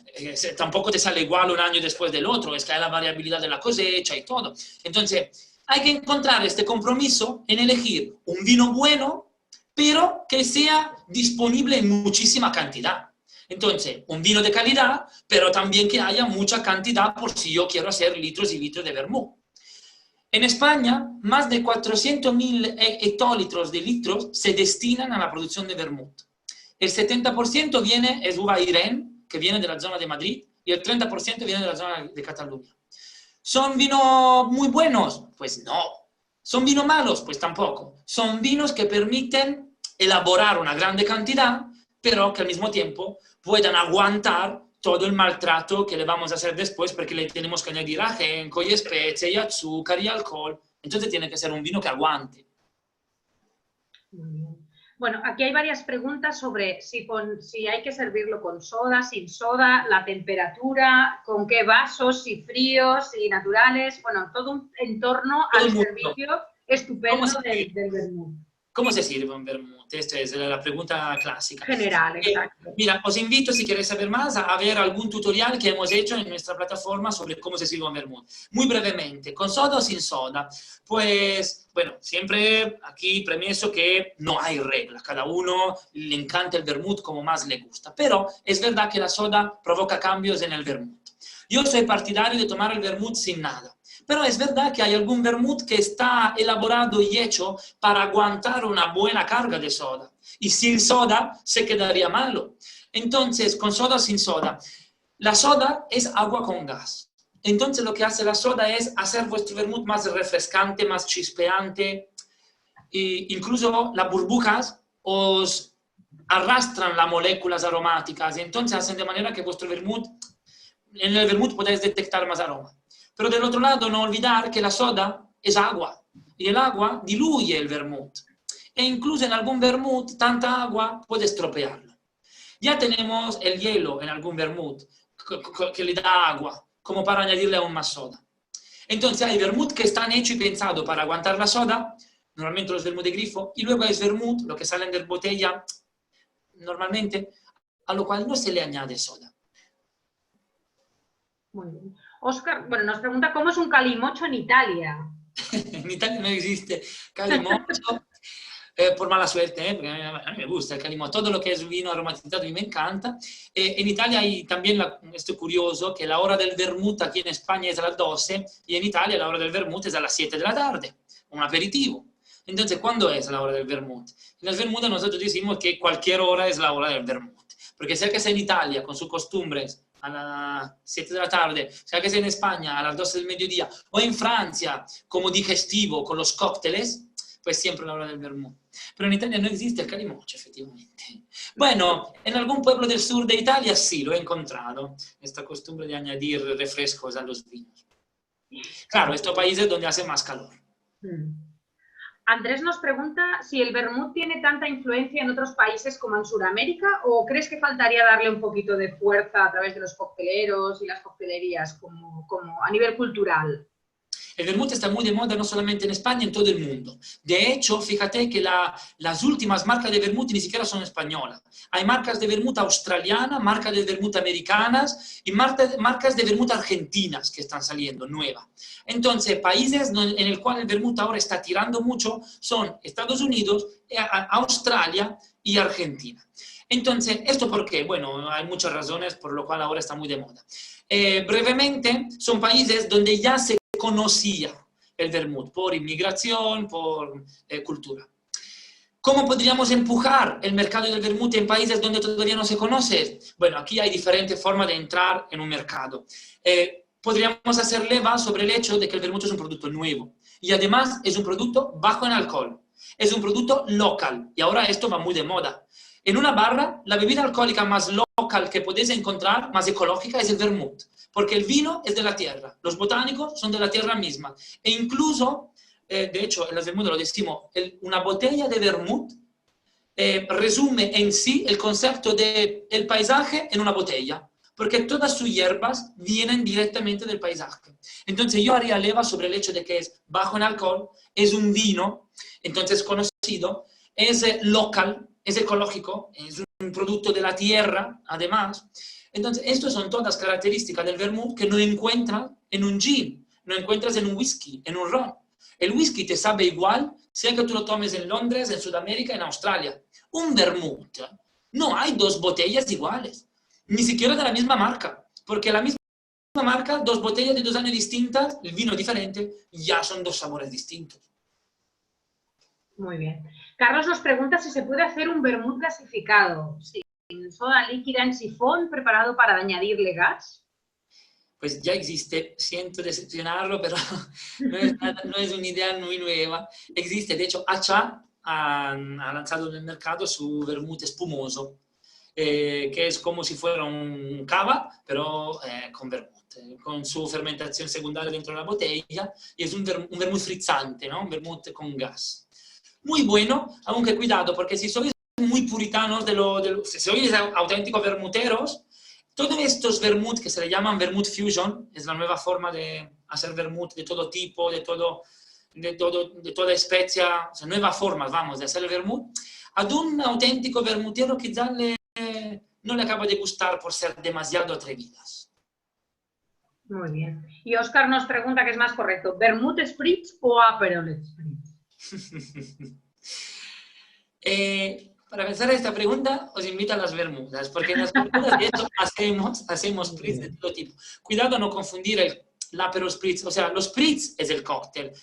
Speaker 1: tampoco te sale igual un año después del otro, es que hay la variabilidad de la cosecha y todo. Entonces, hay que encontrar este compromiso en elegir un vino bueno, pero que sea disponible en muchísima cantidad. Entonces, un vino de calidad, pero también que haya mucha cantidad por si yo quiero hacer litros y litros de vermut. En España, más de 400.000 hectolitros de litros se destinan a la producción de vermut. El 70% es uva Irén, que viene de la zona de Madrid, y el 30% viene de la zona de Cataluña. ¿Son vinos muy buenos? Pues no. ¿Son vinos malos? Pues tampoco. Son vinos que permiten elaborar una grande cantidad, pero que al mismo tiempo puedan aguantar todo el maltrato que le vamos a hacer después porque le tenemos que añadir ajenco y espezie y azúcar y alcohol. Entonces tiene que ser un vino que aguante.
Speaker 2: Bueno, aquí hay varias preguntas sobre si hay que servirlo con soda, sin soda, la temperatura, con qué vasos, si fríos, si naturales, bueno, todo un entorno al servicio estupendo del vermut.
Speaker 1: ¿Cómo se sirve un vermut? Esta es la pregunta clásica.
Speaker 2: General, exacto.
Speaker 1: Mira, os invito, si queréis saber más, a ver algún tutorial que hemos hecho en nuestra plataforma sobre cómo se sirve un vermut. Muy brevemente, ¿con soda o sin soda? Pues, bueno, siempre aquí premeso que no hay reglas. Cada uno le encanta el vermut como más le gusta. Pero es verdad que la soda provoca cambios en el vermut. Yo soy partidario de tomar el vermut sin nada. Pero es verdad que hay algún vermut que está elaborado y hecho para aguantar una buena carga de soda. Y sin soda se quedaría malo. Entonces, con soda o sin soda. La soda es agua con gas. Entonces, lo que hace la soda es hacer vuestro vermut más refrescante, más chispeante. E incluso las burbujas os arrastran las moléculas aromáticas. Entonces, hacen de manera que vuestro vermut, en el vermut podéis detectar más aroma. Pero del otro lado, no olvidar que la soda es agua y el agua diluye el vermut. E incluso en algún vermut, tanta agua puede estropearlo. Ya tenemos el hielo en algún vermut que le da agua, como para añadirle aún más soda. Entonces hay vermut que están hechos y pensados para aguantar la soda, normalmente los vermut de grifo, y luego hay vermut, lo que salen de botella, normalmente, a lo cual no se le añade soda.
Speaker 2: Muy bien. Oscar, bueno, nos pregunta cómo es un calimocho en Italia.
Speaker 1: En Italia no existe calimocho, por mala suerte, porque a mí me gusta el calimocho. Todo lo que es vino aromatizado a mí me encanta. En Italia hay también, esto curioso, que la hora del vermut aquí en España es a las 12 y en Italia la hora del vermut es a las 7 de la tarde, un aperitivo. Entonces, ¿cuándo es la hora del vermut? En el vermut nosotros decimos que cualquier hora es la hora del vermut, porque sea que sea en Italia con sus costumbres a las 7 de la tarde, sea que sea en España a las 12 del mediodía, o en Francia como digestivo con los cócteles, pues siempre la hora del vermut. Pero en Italia no existe el calimocho, efectivamente. Bueno, en algún pueblo del sur de Italia sí lo he encontrado, esta costumbre de añadir refrescos a los vinos. Claro, estos países donde hace más calor.
Speaker 2: Andrés nos pregunta si el vermut tiene tanta influencia en otros países como en Sudamérica, o crees que faltaría darle un poquito de fuerza a través de los cocteleros y las coctelerías como a nivel cultural.
Speaker 1: El vermut está muy de moda no solamente en España, en todo el mundo. De hecho, fíjate que las últimas marcas de vermut ni siquiera son españolas. Hay marcas de vermut australianas, marcas de vermut americanas y marcas de vermut argentinas que están saliendo, nuevas. Entonces, países en el cual el vermut ahora está tirando mucho son Estados Unidos, Australia y Argentina. Entonces, ¿esto por qué? Bueno, hay muchas razones por lo cual ahora está muy de moda. Brevemente, son países donde ya se conocía el vermut por inmigración, por cultura. ¿Cómo podríamos empujar el mercado del vermut en países donde todavía no se conoce? Bueno, aquí hay diferentes formas de entrar en un mercado. Podríamos hacer leva sobre el hecho de que el vermut es un producto nuevo y además es un producto bajo en alcohol. Es un producto local y ahora esto va muy de moda. En una barra, la bebida alcohólica más local que podéis encontrar, más ecológica, es el vermut. Porque el vino es de la tierra, los botánicos son de la tierra misma. E incluso, de hecho, en las vermut lo decimos, una botella de vermut resume en sí el concepto del paisaje en una botella, porque todas sus hierbas vienen directamente del paisaje. Entonces yo haría leva sobre el hecho de que es bajo en alcohol, es un vino, entonces conocido, es local, es ecológico, es un producto de la tierra, además. Entonces, estas son todas características del vermut que no encuentras en un gin, no encuentras en un whisky, en un ron. El whisky te sabe igual, sea que tú lo tomes en Londres, en Sudamérica, en Australia. Un vermut, no hay dos botellas iguales, ni siquiera de la misma marca, porque la misma marca, dos botellas de 2 años distintas, el vino diferente, ya son 2 sabores distintos.
Speaker 2: Muy bien. Carlos nos pregunta si se puede hacer un vermut gasificado. Sí. Soda líquida en sifón preparado para añadirle gas.
Speaker 1: Pues ya existe, siento decepcionarlo, pero no es una idea muy nueva. Existe, de hecho, Acha ha lanzado en el mercado su vermut espumoso, que es como si fuera un cava, pero con vermut, con su fermentación secundaria dentro de la botella, y es un vermut frizzante, ¿no? Un vermut con gas. Muy bueno, aunque cuidado, porque si sois muy puritanos, si sois auténticos vermuteros, todos estos vermut que se le llaman vermut fusion, es la nueva forma de hacer vermut de todo tipo, de todo de toda especia, o sea, nuevas formas, vamos, de hacer el vermut, a un auténtico vermutero que ya no le acaba de gustar por ser demasiado atrevidas.
Speaker 2: Muy bien. Y Óscar nos pregunta qué es más correcto, ¿Vermut Spritz o Aperol Spritz?
Speaker 1: Para pensar esta pregunta, os invito a las bermudas, porque en las bermudas de hecho hacemos spritz de todo tipo. Cuidado a no confundir el Aperol Spritz, o sea, los spritz es el cóctel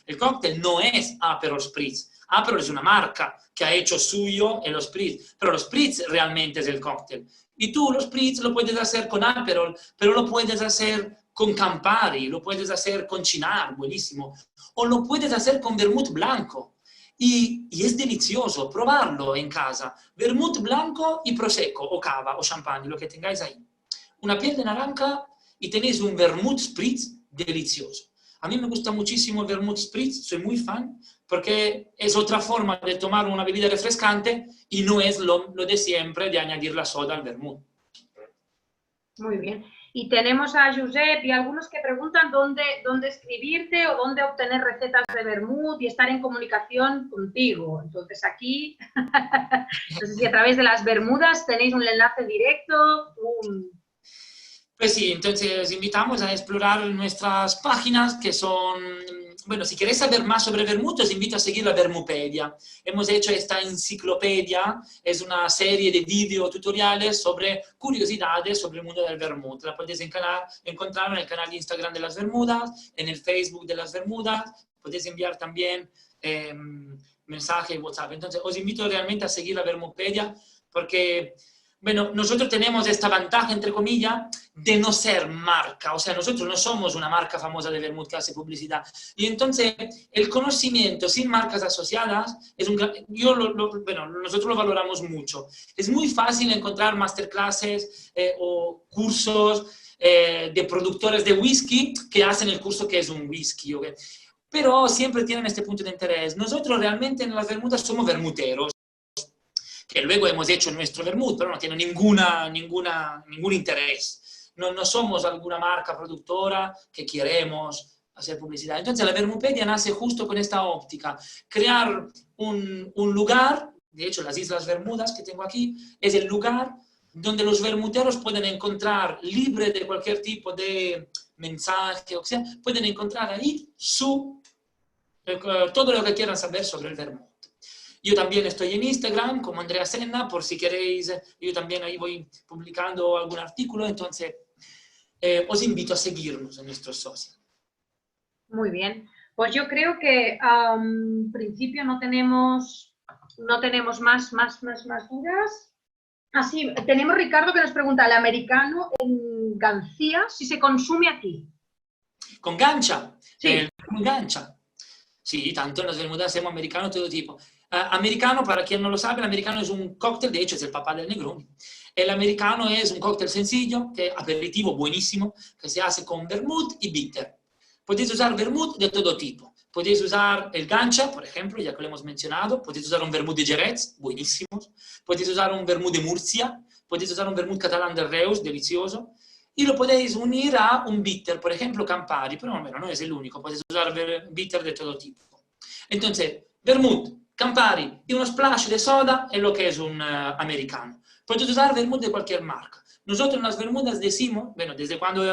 Speaker 1: no es Aperol Spritz. Aperol es una marca que ha hecho suyo en los spritz, pero los spritz realmente es el cóctel. Y tú los spritz lo puedes hacer con Aperol, pero lo puedes hacer con Campari, lo puedes hacer con Cynar, buenísimo, o lo puedes hacer con vermut blanco. Y es delicioso probarlo en casa. Vermut blanco y prosecco, o cava, o champán, lo que tengáis ahí. Una piel de naranja y tenéis un vermut spritz delicioso. A mí me gusta muchísimo el vermut spritz, soy muy fan, porque es otra forma de tomar una bebida refrescante y no es lo de siempre de añadir la soda al vermut.
Speaker 2: Muy bien. Y tenemos a Josep y algunos que preguntan dónde escribirte o dónde obtener recetas de vermut y estar en comunicación contigo. Entonces aquí, no sé si a través de las Bermudas tenéis un enlace directo.
Speaker 1: Pues sí, entonces os invitamos a explorar nuestras páginas que son... Bueno, si queréis saber más sobre vermut, os invito a seguir la Vermupedia. Hemos hecho esta enciclopedia, es una serie de video tutoriales sobre curiosidades sobre el mundo del vermut. La podéis encontrar en el canal de Instagram de las Bermudas, en el Facebook de las Bermudas, podéis enviar también mensaje en WhatsApp. Entonces, os invito realmente a seguir la Vermupedia porque... Bueno, nosotros tenemos esta ventaja, entre comillas, de no ser marca. O sea, nosotros no somos una marca famosa de vermut que hace publicidad. Y entonces, el conocimiento sin marcas asociadas, nosotros lo valoramos mucho. Es muy fácil encontrar masterclasses o cursos de productores de whisky que hacen el curso que es un whisky. ¿Okay? Pero siempre tienen este punto de interés. Nosotros realmente en las Bermudas somos vermuteros, que luego hemos hecho nuestro vermut, pero no tiene ningún interés. No somos alguna marca productora que queremos hacer publicidad. Entonces la Vermupedia nace justo con esta óptica, crear un lugar, de hecho las Islas Bermudas que tengo aquí, es el lugar donde los vermuteros pueden encontrar, libre de cualquier tipo de mensaje, o sea, pueden encontrar ahí todo lo que quieran saber sobre el vermut. Yo también estoy en Instagram como Andrea Senna, por si queréis, yo también ahí voy publicando algún artículo, entonces os invito a seguirnos en nuestros socios.
Speaker 2: Muy bien, pues yo creo que en principio no tenemos más dudas. Así, tenemos Ricardo que nos pregunta, ¿el americano en García si se consume aquí?
Speaker 1: ¿Con gancha?
Speaker 2: Sí.
Speaker 1: Con gancha. Sí, tanto en las Bermudas hacemos americano todo tipo. Americano, para quien no lo sabe, el americano es un cóctel, de hecho es el papá del Negroni. El americano es un cóctel sencillo, que aperitivo buenísimo, que se hace con vermut y bitter. Podéis usar vermut de todo tipo. Podéis usar el gancha, por ejemplo, ya que lo hemos mencionado. Podéis usar un vermut de Jerez, buenísimos. Podéis usar un vermut de Murcia. Podéis usar un vermut catalán de Reus, delicioso. Y lo podéis unir a un bitter, por ejemplo, Campari, pero bueno, no es el único. Podéis usar bitter de todo tipo. Entonces, vermut, Campari y un splash de soda es lo que es un americano. Puedes usar vermut de cualquier marca. Nosotros en las Bermudas decimos, bueno, desde cuando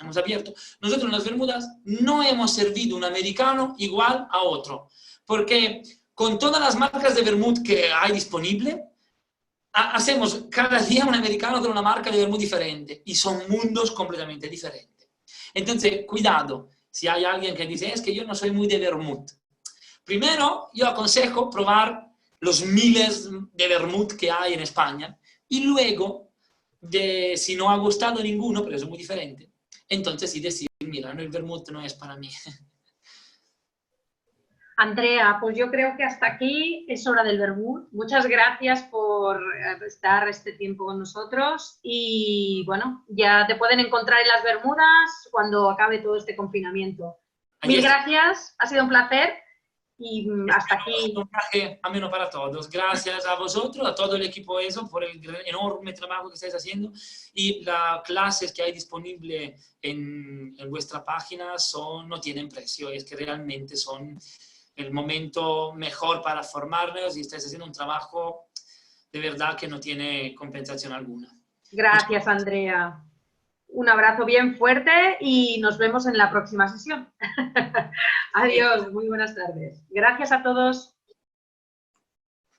Speaker 1: hemos abierto, nosotros en las Bermudas no hemos servido un americano igual a otro, porque con todas las marcas de vermut que hay disponible, hacemos cada día un americano con una marca de vermut diferente y son mundos completamente diferentes. Entonces, cuidado, si hay alguien que dice, es que yo no soy muy de vermut. Primero, yo aconsejo probar los miles de vermut que hay en España y luego, si no ha gustado ninguno, pero es muy diferente, entonces sí decir, mira, no, el vermut no es para mí.
Speaker 2: Andrea, pues yo creo que hasta aquí es hora del vermut. Muchas gracias por estar este tiempo con nosotros y bueno, ya te pueden encontrar en las Bermudas cuando acabe todo este confinamiento. Mil gracias, ha sido un placer. Y hasta aquí.
Speaker 1: Un viaje ameno para todos. Gracias a vosotros, a todo el equipo ESO por el enorme trabajo que estáis haciendo y las clases que hay disponibles en vuestra página no tienen precio, es que realmente son el momento mejor para formarnos y estáis haciendo un trabajo de verdad que no tiene compensación alguna.
Speaker 2: Gracias, Andrea. Un abrazo bien fuerte y nos vemos en la próxima sesión. Adiós, muy buenas tardes. Gracias a todos.